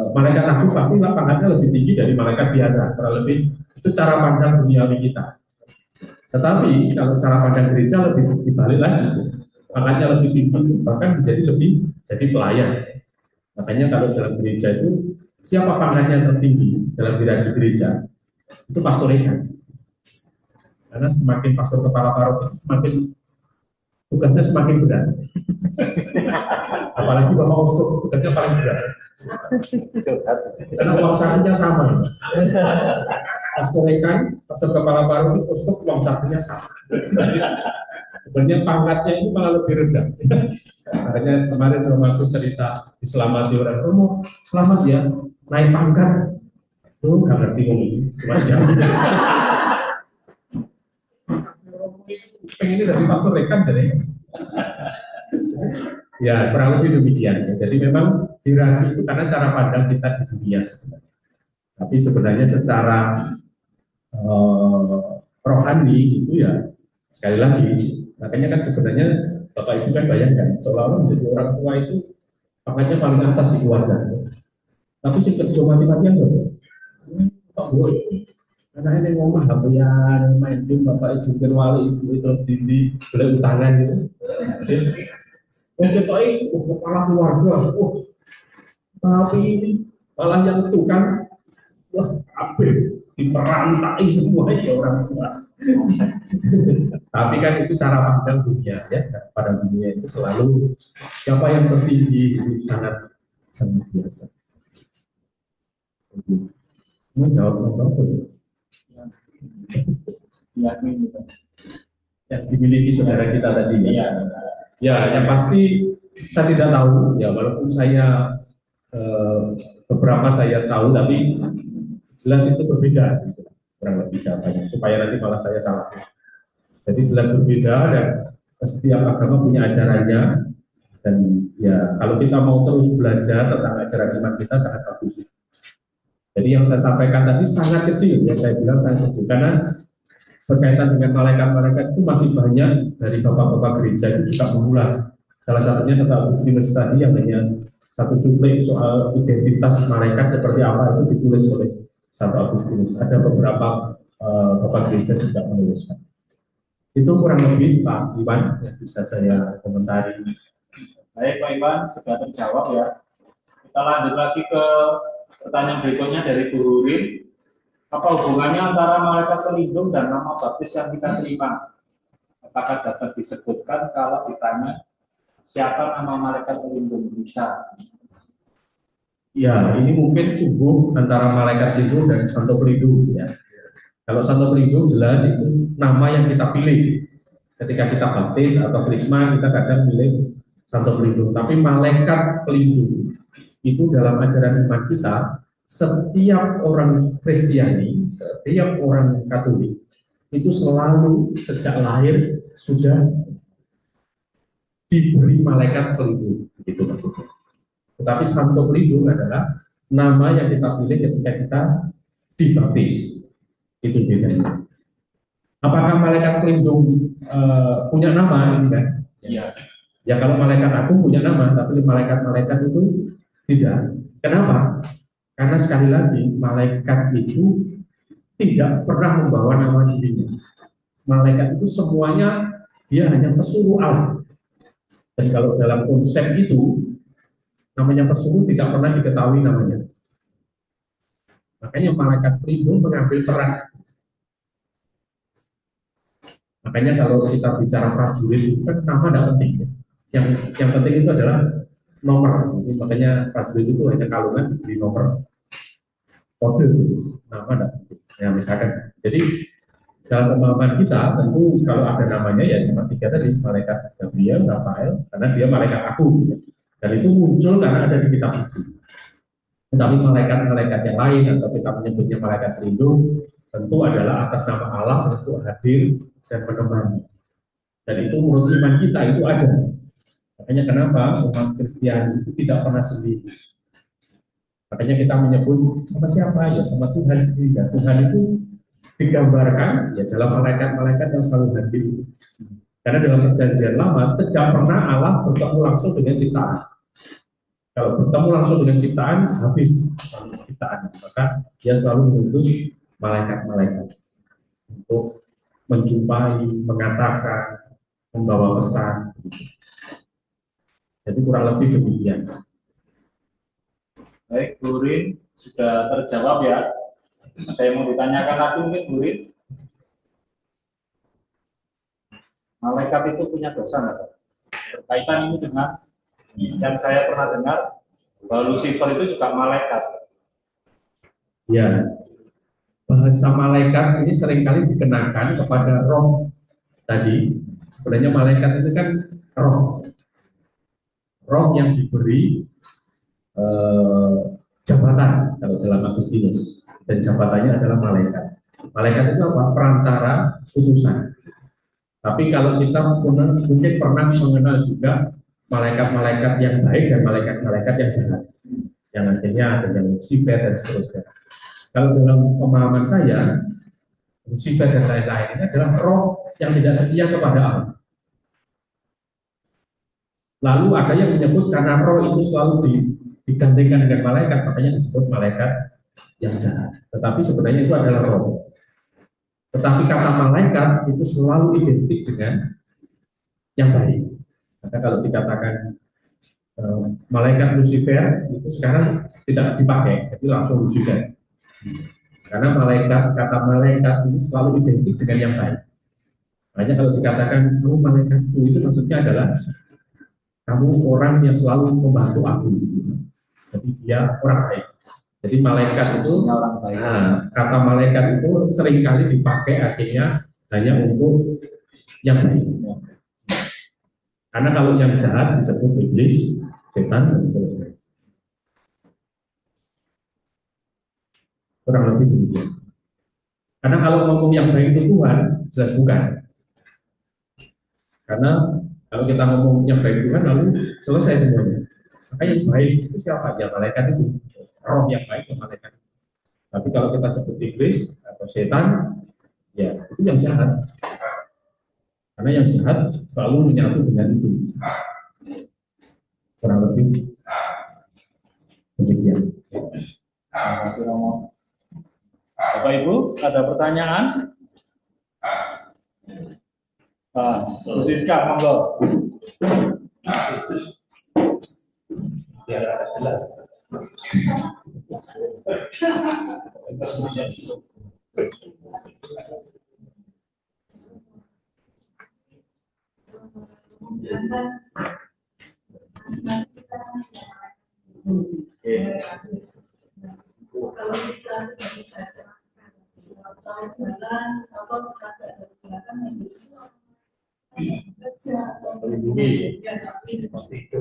Malaikat agung pasti pangkatnya lebih tinggi dari malaikat biasa. Kurang lebih itu cara pandang duniawi kita. Tetapi kalau cara pandang gereja lebih dibalik lagi, pangkatnya lebih tinggi, bahkan jadi pelayan. Makanya kalau dalam gereja itu siapa pangkatnya tertinggi dalam hierarki gereja? Itu pastor rekan. Karena semakin pastor kepala paroki semakin tugasnya semakin berat. Apalagi Bapak Uskup tugasnya paling berat. Karena uang sakunya sama. Pastor rekan, pastor kepala paroki, uskup uang sakunya sama. Sebenarnya pangkatnya itu malah lebih rendah. Makanya kemarin rumahku cerita diselamati orang umum, selamat ya, naik pangkat. Tuh nggak ngerti ngomong ini, cuma siapa? Pengennya dari pastor rekan jadi. Ya kurang lebih demikian. Jadi memang hierarki itu karena cara pandang kita di dunia sebenarnya. Tapi sebenarnya secara rohani itu ya sekali lagi. Makanya kan sebenarnya Bapak Ibu kan bayangkan seolah-olah menjadi orang tua itu pangkatnya paling atas di keluarga. Tapi si kerja mati-matian coba. Pak Boy, karena ini ngomong hampir main game Bapak Jungkir Wali Ibu itu di beli utangan gitu. Dan kita ini kepala keluarga, tapi ini malah yang itu kan, wah abe diperantai semua ya orang tua. Tapi kan itu cara pandang dunia ya, pada dunia itu selalu siapa yang tertinggi itu sangat biasa. Mau jawab apa? Yang dimiliki saudara kita tadi ya. Ya, yang pasti saya tidak tahu ya, walaupun saya beberapa saya tahu, tapi jelas itu berbeda. Kurang lebih jawabannya supaya nanti malah saya salah. Jadi jelas berbeda dan setiap agama punya ajarannya, dan ya kalau kita mau terus belajar tentang ajaran iman kita sangat bagus. Jadi yang saya sampaikan tadi sangat kecil, ya saya bilang sangat kecil, karena berkaitan dengan malaikat-malaikat itu masih banyak dari bapak-bapak gereja itu juga mengulas. Salah satunya tentang Agustinus tadi yang hanya satu cuplik soal identitas malaikat seperti apa itu ditulis oleh Santo Agustinus. Ada beberapa bapak gereja juga menuliskan. Itu kurang lebih Pak Iwan yang bisa saya komentari. Baik Pak Iwan, sudah terjawab ya. Kita lanjut lagi ke pertanyaan berikutnya dari Bu Hurin. Apa hubungannya antara malaikat pelindung dan nama baptis yang kita terima? Apakah dapat disebutkan kalau ditanya siapa nama malaikat pelindung? Bisa. Ya, ini mungkin cukup antara malaikat pelindung dan santo pelindung ya. Kalau santo pelindung jelas itu nama yang kita pilih. Ketika kita baptis atau krisma kita kadang pilih santo pelindung. Tapi malaikat pelindung itu dalam ajaran iman kita, setiap orang Kristiani, setiap orang Katolik itu selalu sejak lahir sudah diberi malaikat pelindung, begitu maksudnya. Tetapi santo pelindung adalah nama yang kita pilih ketika kita dibaptis. Itu bedanya. Apakah malaikat pelindung punya nama ini kan? Iya. Ya kalau malaikat agung punya nama, tapi malaikat-malaikat itu tidak. Kenapa? Karena sekali lagi malaikat itu tidak pernah membawa nama dirinya. Malaikat itu semuanya dia hanya pesuruh Allah. Dan kalau dalam konsep itu namanya pesuruh tidak pernah diketahui namanya. Makanya malaikat pelindung mengambil peran. Makanya kalau kita bicara prajurit itu kan nama tidak penting. Yang penting itu adalah nomor. Jadi, makanya prajurit itu hanya kalungan di nomor kode, nama tidak penting. Ya misalkan. Jadi dalam pemahaman kita tentu kalau ada namanya ya cuma 3 tadi, malaikat Gabriel, Rafael, karena dia malaikat agung. Dan itu muncul karena ada di kitab suci. Tetapi malaikat-malaikat yang lain atau kita menyebutnya malaikat pelindung tentu adalah atas nama Allah untuk hadir dan menemani. Dan itu menurut iman kita itu ada. Makanya kenapa umat Kristiani itu tidak pernah sendiri. Makanya kita menyebut sama siapa ya, sama Tuhan sendiri. Dan Tuhan itu digambarkan ya dalam malaikat-malaikat yang selalu hadir. Karena dalam perjanjian lama tidak pernah Allah bertemu langsung dengan ciptaan. Kalau bertemu langsung dengan ciptaan habis ciptaan, maka dia selalu mengutus malaikat-malaikat untuk menjumpai, mengatakan, membawa pesan. Jadi kurang lebih demikian. Baik, Bu Hurin sudah terjawab ya. Ada yang mau ditanyakan lagi mungkin Bu Hurin? Malaikat itu punya dosa nggak? Berkaitan ini dengan yang saya pernah dengar bahwa Lucifer itu juga malaikat. Ya, bahasa malaikat ini seringkali dikenakan kepada roh tadi. Sebenarnya malaikat itu kan roh yang diberi jabatan kalau dalam Agustinus, dan jabatannya adalah malaikat. Malaikat itu apa? Perantara utusan. Tapi kalau kita mungkin pernah mengenal juga malaikat-malaikat yang baik dan malaikat-malaikat yang jahat, yang akhirnya ada yang Lucifer dan seterusnya. Kalau dalam pemahaman saya, Lucifer dan lain-lain ini adalah roh yang tidak setia kepada Allah. Lalu ada yang menyebut karena roh itu selalu digantikan dengan malaikat, makanya disebut malaikat yang jahat. Tetapi sebenarnya itu adalah roh. Tetapi kata malaikat itu selalu identik dengan yang baik. Maka kalau dikatakan malaikat Lucifer itu sekarang tidak dipakai, jadi langsung Lucifer. Karena kata malaikat ini selalu identik dengan yang baik. Makanya kalau dikatakan kamu malaikatku itu maksudnya adalah kamu orang yang selalu membantu aku. Jadi dia orang baik. Jadi malaikat itu orang baik. Nah, kata malaikat itu seringkali dipakai akhirnya hanya untuk yang baik. Karena kalau yang jahat disebut iblis, setan dan seterusnya. Kurang lebih begitu. Karena kalau ngomong yang baik itu Tuhan, jelas bukan. Karena kalau kita ngomong yang baik Tuhan lalu selesai semuanya. Maka yang baik itu siapa? Ya malaikat itu. Roh yang baik ya malaikat. Tapi kalau kita sebut iblis atau setan, ya itu yang jahat. Karena yang jahat selalu menyatu dengan itu. Kurang lebih demikian. Terima kasih Romo. Bapak Ibu, ada pertanyaan? Bu Siska, monggo. Biar jelas. Kalau kita tidak bisa tahun jalan, atau ada kegiatan yang kerja atau ya tapi Pasti itu.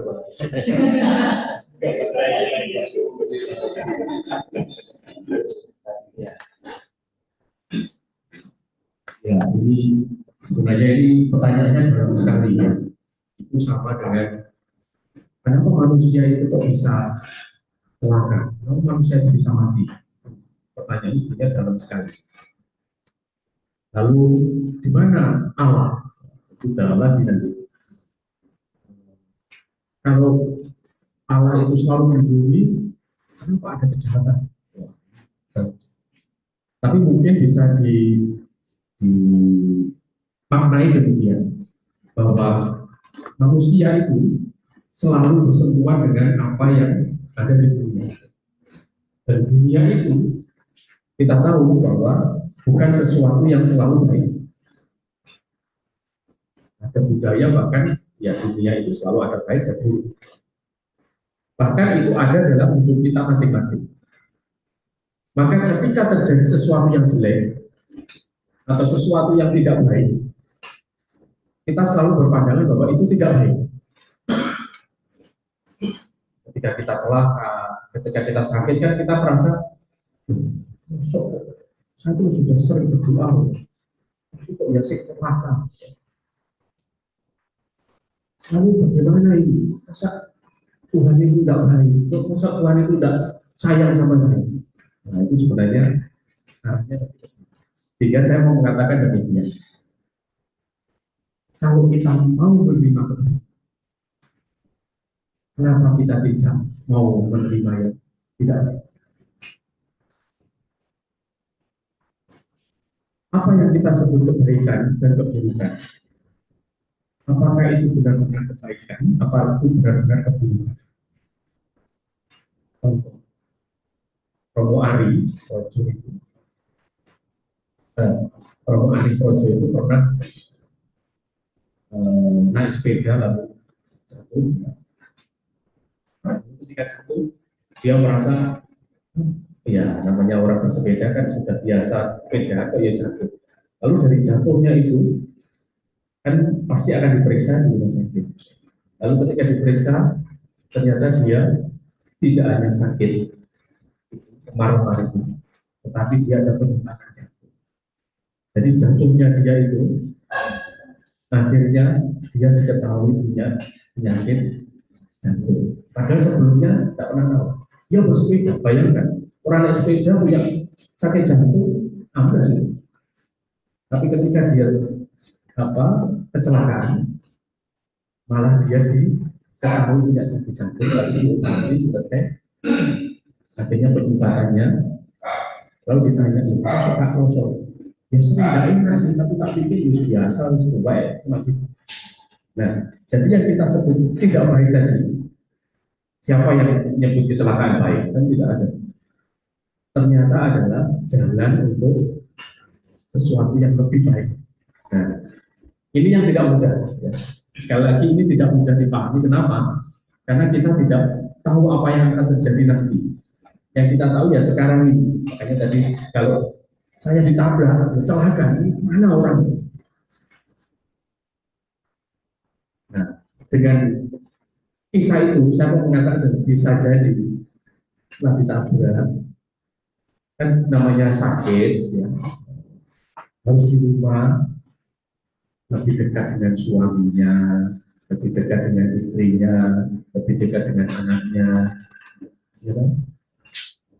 Ya, ini sebenarnya ini pertanyaannya dalam sekali ya. Itu sama dengan kenapa manusia itu kok bisa celaka? Kenapa manusia itu bisa mati? Pertanyaan ini sebenarnya dalam sekali. Lalu di mana Allah? Itu dalam lagi nanti. Kalau Allah itu selalu melindungi, kenapa ada kejahatan? Tapi mungkin bisa dimaknai demikian bahwa manusia itu selalu bersentuhan dengan apa yang ada di dunia. Dan dunia itu kita tahu bahwa bukan sesuatu yang selalu baik. Ada budaya bahkan ya dunia itu selalu ada baik dan buruk. Bahkan itu ada dalam hidup kita masing-masing. Maka ketika terjadi sesuatu yang jelek atau sesuatu yang tidak baik, kita selalu berpandangan bahwa itu tidak baik. Ketika kita celaka, ketika kita sakit, kan kita merasa, saya itu sudah sering berdoa, tapi kok ya celaka. Lalu bagaimana ini? Masa Tuhan itu tidak baik? Masa Tuhan itu tidak sayang sama saya? Nah itu sebenarnya arahnya dari kesana. Sehingga saya mau mengatakan demikian. Kalau kita mau menerima kebaikan, kenapa kita tidak mau menerima yang tidak baik? Apa yang kita sebut kebaikan dan keburukan? Apakah itu benar-benar kebaikan? Apa itu benar-benar keburukan? Contoh, Romo Ari Projo itu, Romo Ari Projo itu pernah naik sepeda lalu jatuh. Ketika jatuh, dia merasa ya namanya orang bersepeda kan sudah biasa sepeda atau ya jatuh. Lalu dari jatuhnya itu kan pasti akan diperiksa di rumah sakit. Lalu ketika diperiksa ternyata dia tidak hanya sakit kemarin-kemarin, tetapi dia ada penyebabkan jantung. Jadi jantungnya dia itu akhirnya dia diketahui punya penyakit jantung. Padahal sebelumnya tidak pernah tahu. Dia bersepeda, bayangkan orang naik sepeda punya sakit jantung, apa sih? Tapi ketika dia kecelakaan, malah dia diketahui punya sakit jantung, lalu masih selesai. Akhirnya penyebarannya, lalu ditanya, apakah kosong? Ya sering tidak sih, tapi tak pikir biasa, baik. Nah, jadi yang kita sebut tidak baik tadi, siapa yang menyebut kecelakaan baik? Kan tidak ada. Ternyata adalah jalan untuk sesuatu yang lebih baik. Nah, ini yang tidak mudah. Ya. Sekali lagi ini tidak mudah dipahami. Kenapa? Karena kita tidak tahu apa yang akan terjadi nanti. Yang kita tahu ya sekarang ini. Makanya tadi kalau saya ditabrak, kecelakaan, mana orang? Nah, dengan kisah itu saya mau mengatakan bisa jadi setelah ditabrak, kan namanya sakit, ya, harus di rumah, lebih dekat dengan suaminya, lebih dekat dengan istrinya, lebih dekat dengan anaknya, ya kan?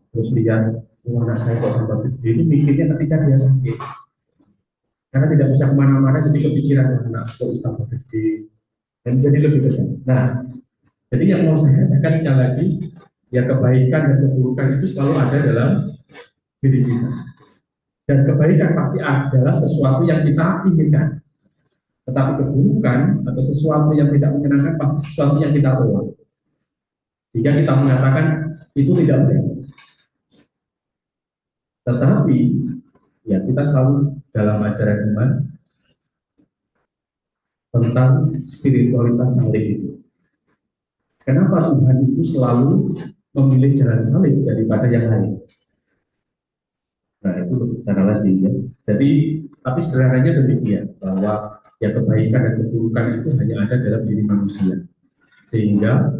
Terus lihat, oh, anak saya kok tambah gede, ini mikirnya ketika dia sakit, karena tidak bisa kemana-mana, jadi kepikiran anak kok tambah gede, dan jadi lebih dekat. Nah, jadi yang mau saya katakan sekali lagi, ya kebaikan dan keburukan itu selalu ada dalam diri kita. Dan kebaikan pasti adalah sesuatu yang kita inginkan. Tetapi keburukan atau sesuatu yang tidak menyenangkan pasti sesuatu yang kita tolak. Jika kita mengatakan itu tidak baik. Tetapi ya kita selalu dalam ajaran iman tentang spiritualitas salib itu. Kenapa Tuhan itu selalu memilih jalan salib daripada yang lain? Nah itu sana lagi ya. Jadi tapi sederhananya demikian bahwa ya kebaikan dan keburukan itu hanya ada dalam diri manusia. Sehingga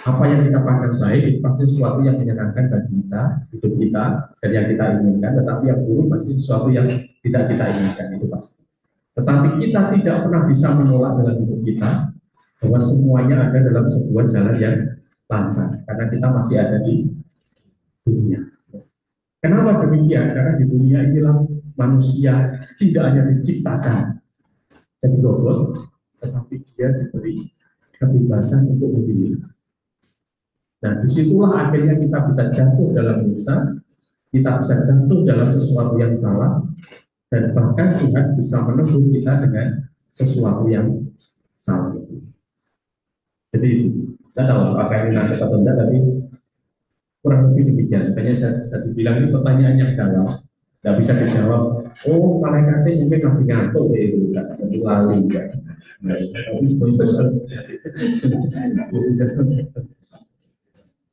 apa yang kita pandang baik itu pasti sesuatu yang menyenangkan bagi kita, hidup kita, dan yang kita inginkan. Tetapi yang buruk pasti sesuatu yang tidak kita inginkan, itu pasti. Tetapi kita tidak pernah bisa menolak dalam hidup kita bahwa semuanya ada dalam sebuah jalan yang lancar, karena kita masih ada di dunia. Kenapa demikian? Karena di dunia inilah manusia tidak hanya diciptakan jadi robot, tetapi dia diberi kebebasan untuk memilih. Nah, disitulah akhirnya kita bisa jatuh dalam dosa, kita bisa jatuh dalam sesuatu yang salah, dan bahkan Tuhan bisa menegur kita dengan sesuatu yang salah. Jadi, tidak tahu apakah ini nanti atau tidak, tapi kurang lebih demikian. Makanya saya tadi bilang ini pertanyaan yang dalam, tidak bisa dijawab. Oh, malaikatnya mungkin lagi ngantuk itu, tapi lali ya.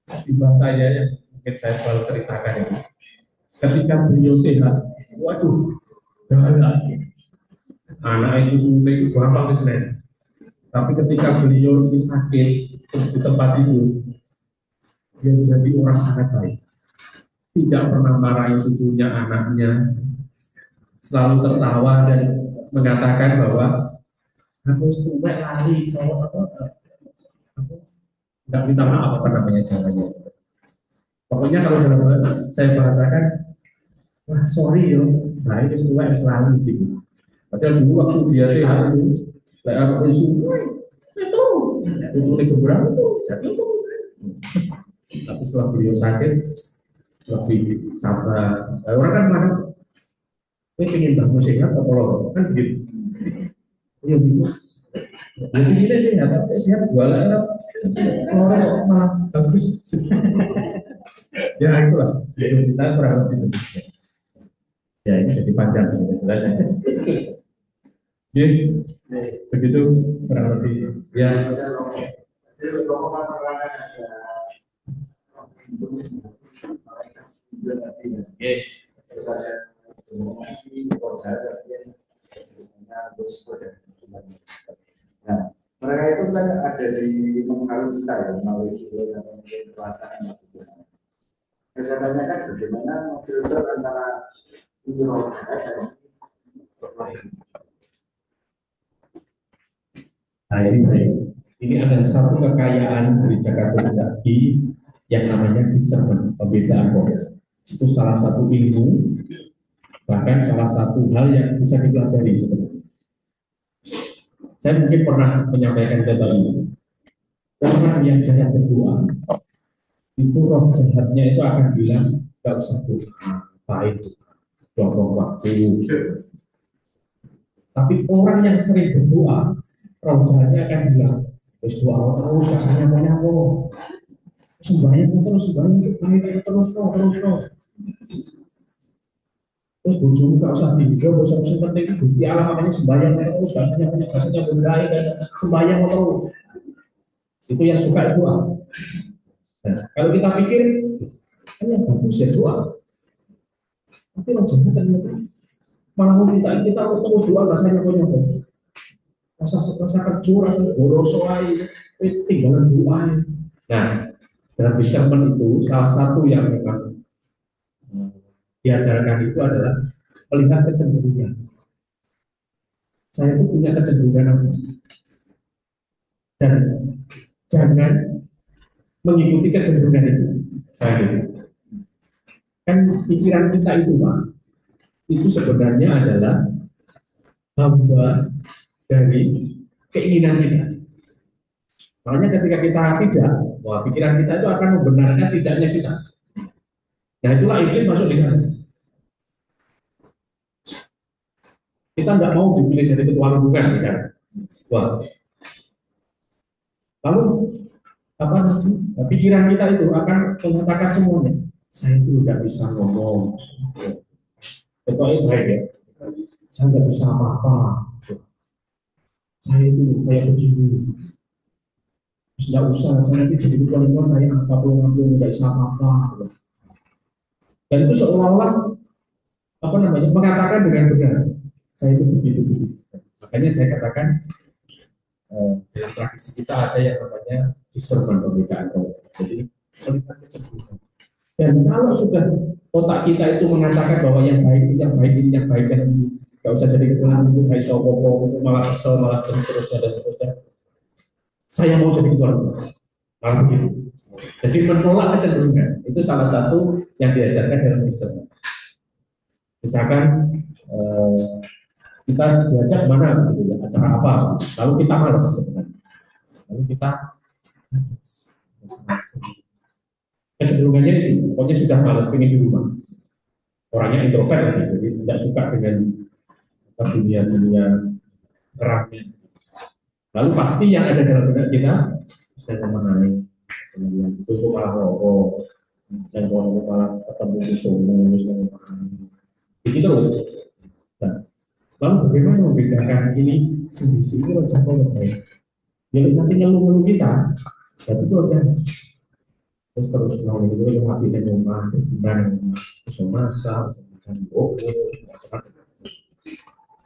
Simbah saya yang mungkin saya selalu ceritakan ini. Ketika beliau sehat, waduh, galak. Anak itu gampang kesel. Tapi ketika beliau itu sakit, terus di tempat itu, dia jadi orang sangat baik. Tidak pernah marahi cucunya, anaknya, selalu tertawa dan mengatakan bahwa aku sudah lari, saya nggak minta maaf apa namanya caranya. Pokoknya kalau dalam saya bahasakan, wah sorry yo, saya sudah selalu gitu. Padahal dulu waktu dia sehat itu, saya itu mulai beberapa itu. Tapi setelah beliau sakit, lebih sabar. Orang kan mana? Ini ingin bangun sehat atau tolong kan begitu. Iya gitu. Jadi kita sehat, tapi sehat jualan orang malah bagus. Ya itulah. Jadi kita kurang lebih begitu. Ya ini jadi panjang jelas. Jadi begitu kurang lebih. Ya. Nah, mereka itu kan ada di pengaruh kita ya, melalui video dan perasaan. Saya tanyakan bagaimana filter antara ini roda dan Nah ini baik. Ini ada satu kekayaan gereja Katolik yang namanya discernment, pembedaan roh. Itu salah satu ilmu, bahkan salah satu hal yang bisa dipelajari sebenarnya. Saya mungkin pernah menyampaikan contoh ini. Orang yang jahat berdoa, itu roh jahatnya itu akan bilang, gak usah doa, baik, buang waktu. Tapi orang yang sering berdoa, roh jahatnya akan bilang, terus doa terus, rasanya banyak kok. Sembahyang terus, terus. Terus bojomu gak usah tidur, gak usah penting, Gusti Allah makanya sembahyang terus, rasanya berbahaya, sembahyang terus. Itu yang suka doa. Nah, kalau kita pikir, kan yang bagus ya doa. Tapi roh jahat ternyata malah meminta kita terus doa, rasanya banyak kok. Rasa kerjur atau borosoi, tinggalan doa. Nah, dalam discernment itu salah satu yang memang diajarkan itu adalah melihat kecenderungan. saya itu punya kecenderungan apa, dan jangan mengikuti kecenderungan itu. Saya gitu. Kan pikiran kita itu Pak, itu sebenarnya adalah hamba dari keinginan kita. Makanya ketika kita tidak, wah pikiran kita itu akan membenarkan tidaknya kita. Nah itulah iblis masuk di sana. Kita nggak mau dipilih jadi ketua lingkungan misalnya. Wah, lalu apa nanti? Nah, pikiran kita itu akan mengatakan semuanya. Saya itu nggak bisa ngomong. Ketua itu baik ya. Saya nggak bisa apa-apa. Saya itu kayak begini. Tidak usah, saya nanti jadi ketua lingkungan kayak apapun nggak bisa apa-apa. Dan itu seolah-olah apa namanya mengatakan dengan benar. Saya itu begitu. Makanya saya katakan dalam tradisi kita ada yang namanya discernment pembedaan. Jadi melihat kecenderungan. Dan kalau sudah otak kita itu mengatakan bahwa yang baik dan nggak usah jadi ketua itu kayak sopo malah kesel malah terusnya dan seterusnya. Saya mau jadi ketua malah begitu. Jadi menolak kecenderungan itu salah satu yang diajarkan dalam discernment. Misalkan kita diajak mana gitu ya, acara apa, lalu kita malas sebenarnya. Lalu kita kecenderungannya itu, pokoknya sudah malas pengen di rumah. Orangnya introvert, gitu, jadi tidak suka dengan dunia kerapnya. Lalu pasti yang ada dalam benak kita, saya memenangi, kemudian itu malah rokok, dan kalau malah ketemu musuh, begitu terus. Nah, lalu bagaimana membedakan ini sendiri itu aja kalau baik. Jadi nanti ngeluh kita, tapi itu aja. Terus mau itu yang mati dan rumah, gimana bisa masak, bisa macam.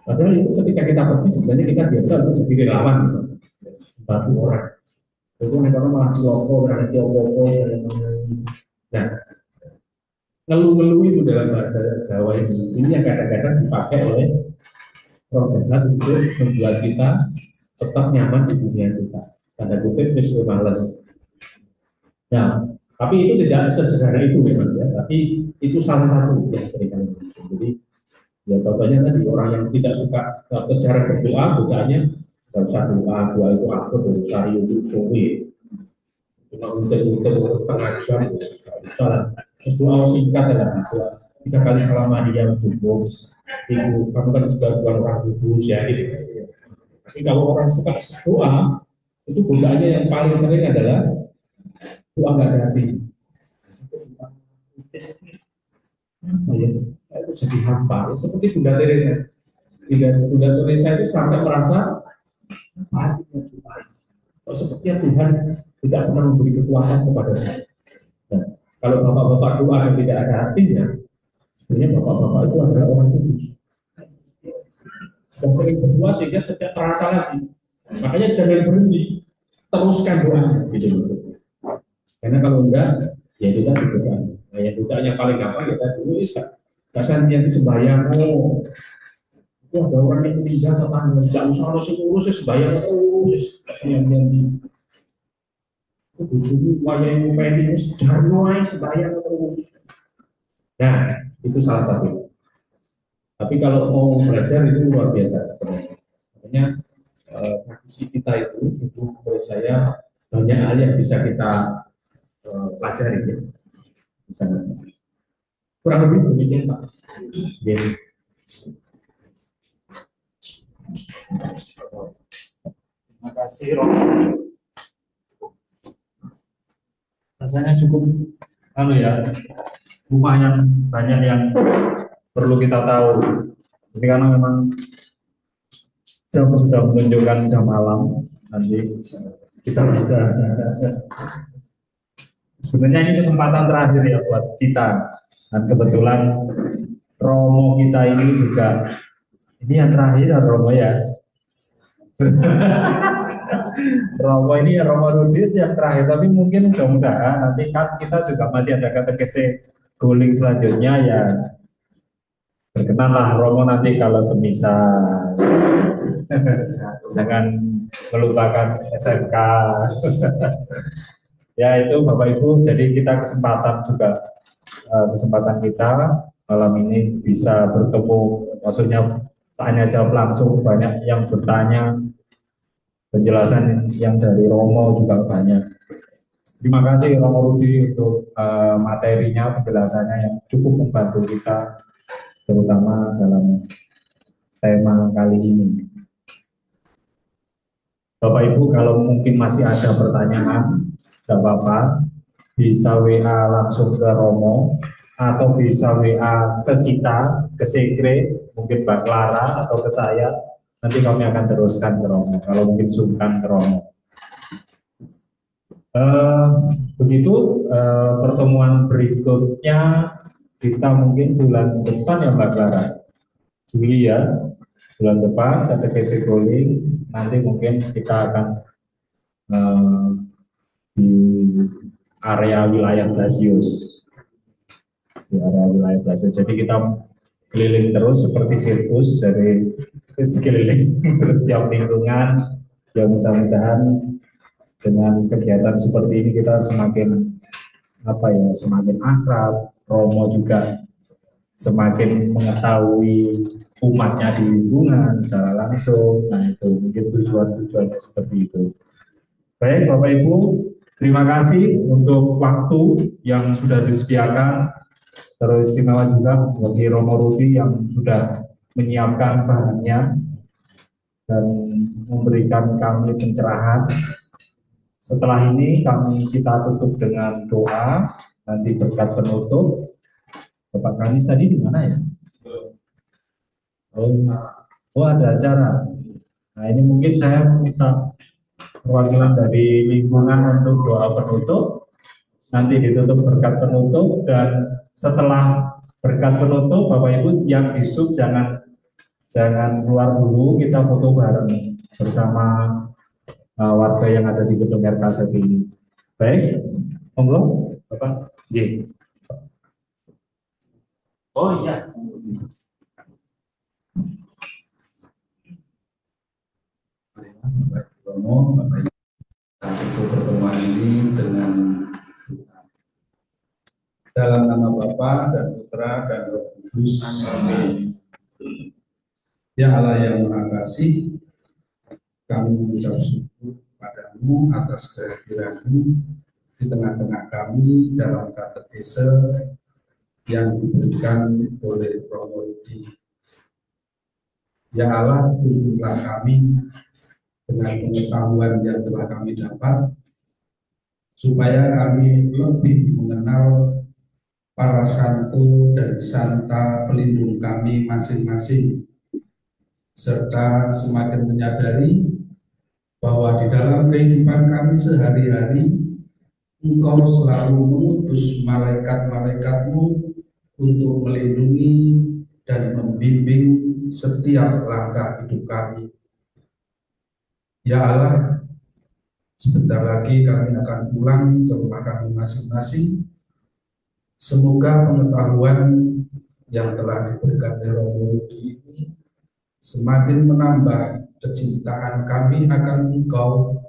Padahal itu ketika kita pergi sebenarnya kita biasa untuk jadi relawan misalnya, bantu orang. Itu mereka malah ciloko, berarti opo-opo dan nah, ngeluh-ngeluh itu dalam bahasa Jawa ini yang kadang-kadang dipakai oleh roh jahat untuk membuat kita tetap nyaman di dunia kita. Tanda kutip wis males. Nah, tapi itu tidak sederhana itu memang ya. Tapi itu salah satu yang sering kali. Jadi ya contohnya tadi orang yang tidak suka kejar berdoa, bacaannya nggak usah doa itu aku berusaha itu suwi. Cuma untuk setengah jam, salah. Terus doa singkat adalah doa 3 kali selama dia cukup. Ibu, kamu kan juga bukan orang kudus ya gitu. Tapi kalau orang suka doa, itu godaannya yang paling sering adalah doa nggak berarti. Apa ya? Itu jadi hampa. Ya, seperti Bunda Teresa. Bunda Teresa itu sampai merasa artinya Tuhan. Kalau sepertinya Tuhan tidak pernah memberi kekuatan kepada saya. Nah, kalau bapak-bapak doa yang tidak ada artinya, sebenarnya bapak-bapak itu adalah orang kudus. Dan sering berdoa sehingga tidak terasa lagi. Makanya jangan berhenti, teruskan doa, gitu maksudnya. Karena kalau enggak, ya itu tadi doa. Nah, yang doanya paling gampang kita dulu dasar yang sembahyang. Wah, ada orang yang meninggal tetangga, tidak usah urus sembahyang terus, yang di bujumu wayang pengen jarno ae sembahyang terus. Nah, itu salah satu. Tapi kalau mau belajar itu luar biasa sebenarnya. Makanya tradisi kita itu sungguh menurut saya banyak hal yang bisa kita pelajari ya. Misalnya kurang lebih demikian Pak. Jadi terima kasih Romo. Rasanya cukup ya, rumah yang banyak yang perlu kita tahu. Ini karena memang jam sudah menunjukkan jam malam, nanti kita bisa. Sebenarnya ini kesempatan terakhir ya buat kita. Dan kebetulan Romo kita ini juga ini yang terakhir ya Romo ya. Romo ini ya Romo Rudit yang terakhir, tapi mungkin mudah-mudahan nanti kan kita juga masih ada kategori guling selanjutnya ya. Berkenanlah Romo nanti kalau semisal Jangan melupakan SMK. Ya itu Bapak Ibu, jadi kita kesempatan kita malam ini bisa bertemu, maksudnya tanya jawab langsung, banyak yang bertanya, penjelasan yang dari Romo juga banyak. Terima kasih Romo Rudi untuk materinya, penjelasannya yang cukup membantu kita, terutama dalam tema kali ini. Bapak Ibu kalau mungkin masih ada pertanyaan, tidak apa-apa, bisa WA langsung ke Romo, atau bisa WA ke kita, ke Sekre, mungkin Mbak Clara atau ke saya, nanti kami akan teruskan ke Romo, kalau mungkin sungkan ke Romo. Begitu pertemuan berikutnya kita mungkin bulan depan ya Mbak Clara, Juli ya, bulan depan KTP Calling, nanti mungkin kita akan di area wilayah Blasius, jadi kita keliling terus seperti sirkus dari sekeliling terus tiap lingkungan. Ya mudah-mudahan dengan kegiatan seperti ini kita semakin semakin akrab, Romo juga semakin mengetahui umatnya di lingkungan secara langsung. Nah itu mungkin tujuannya seperti itu. Baik Bapak Ibu, terima kasih untuk waktu yang sudah disediakan. Terus istimewa juga bagi Romo Rudi yang sudah menyiapkan bahannya dan memberikan kami pencerahan. Setelah ini kita tutup dengan doa, nanti berkat penutup. Bapak Kanis tadi di mana ya? Oh ada acara. Nah ini mungkin saya minta perwakilan dari lingkungan untuk doa penutup. Nanti ditutup berkat penutup, dan setelah berkat penutup Bapak Ibu yang di sub jangan keluar dulu, kita foto bareng bersama warga yang ada di gedung RKSP ini. Baik, monggo Bapak. J. Oh iya. Bapak Romo, Bapak untuk pertemuan ini dengan dalam nama Bapa dan Putra dan Roh Kudus. Amin. Ya Allah yang Maha Kasih, kami mengucap syukur padamu atas kehadiran-Mu di tengah-tengah kami dalam katekese yang diberikan oleh Romo Rudi. Ya Allah, tunjuklah kami dengan pengetahuan yang telah kami dapat, supaya kami lebih mengenal para santo dan santa pelindung kami masing-masing, serta semakin menyadari bahwa di dalam kehidupan kami sehari-hari Engkau selalu mengutus malaikat-malaikat-Mu untuk melindungi dan membimbing setiap langkah hidup kami. Ya Allah, sebentar lagi kami akan pulang ke rumah kami masing-masing. Semoga pengetahuan yang telah diberikan oleh Romo Rudi ini semakin menambah kecintaan kami akan Engkau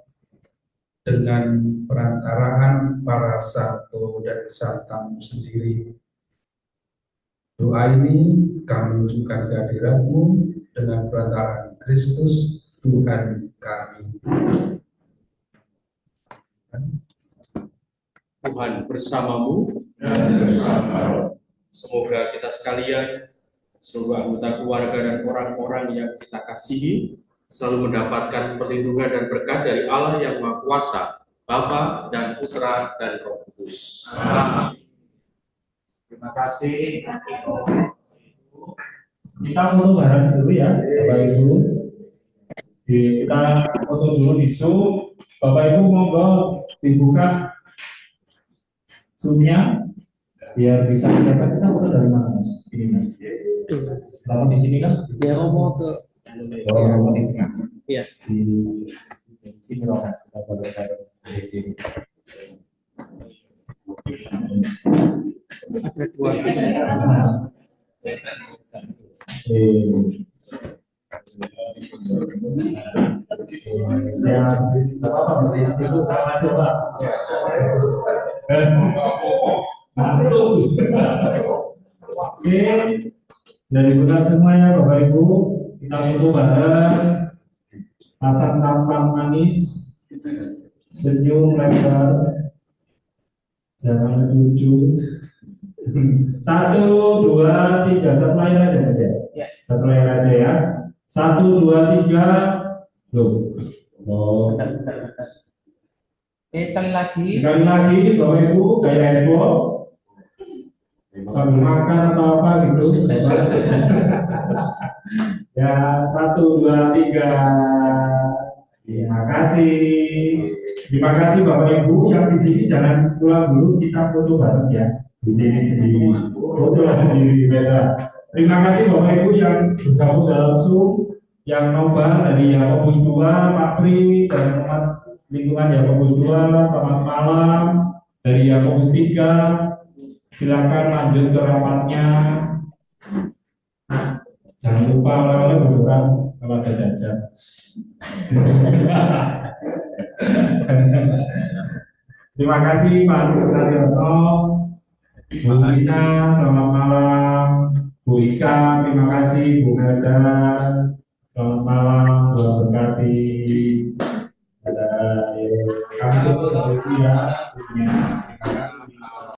dengan perantaraan para santo dan santamu sendiri. Doa ini kami unjukkan kehadiran-Mu dengan perantaraan Kristus Tuhan kami. Tuhan bersamamu Dan bersama semoga kita sekalian, seluruh anggota keluarga dan orang-orang yang kita kasihi selalu mendapatkan perlindungan dan berkat dari Allah yang Maha Kuasa, Bapa dan Putra dan Roh Kudus. Amin. terima kasih. Kita foto bareng dulu ya, Bapak Ibu. Kita foto dulu di Zoom. Bapak Ibu monggo dibuka Zoom-nya biar bisa kelihatan. Kita foto dari mana Mas? Ini Mas. Kalau di sini kan? Ya mau ke Oh, di tengah. Iya. Di sini loh, kita foto dari sini. ada dua. itu sama coba. Mantul. Oke, dari kita semuanya Bapak Ibu, kita foto bareng, pasang tampang manis, senyum lebar, jangan lucu. 1, 2, 3, satu layar aja Mas ya. Satu layar aja ya. 1, 2, 3, loh. Oh. Sekali lagi. Sekali lagi Bapak Ibu kayak heboh. Sambil makan atau apa gitu. Ya 1, 2, 3. Terima kasih. Terima kasih Bapak Ibu yang di sini jangan pulang dulu, kita foto bareng ya. Di sini sendiri, foto sendiri beda. Terima kasih Bapak Ibu yang bergabung dalam Zoom, yang nobar dari Yakobus 2, Pak Pri dan teman lingkungan Yakobus 2, selamat malam. Dari Yakobus 3, silakan lanjut ke rapatnya. Jangan lupa oleh beneran kalau ada jajan. Terima kasih Pak Agus Karyono, Bu Ina, selamat malam. Bu Ika, terima kasih. Bu Melda, selamat malam. Tuhan berkati. Ada kami ya.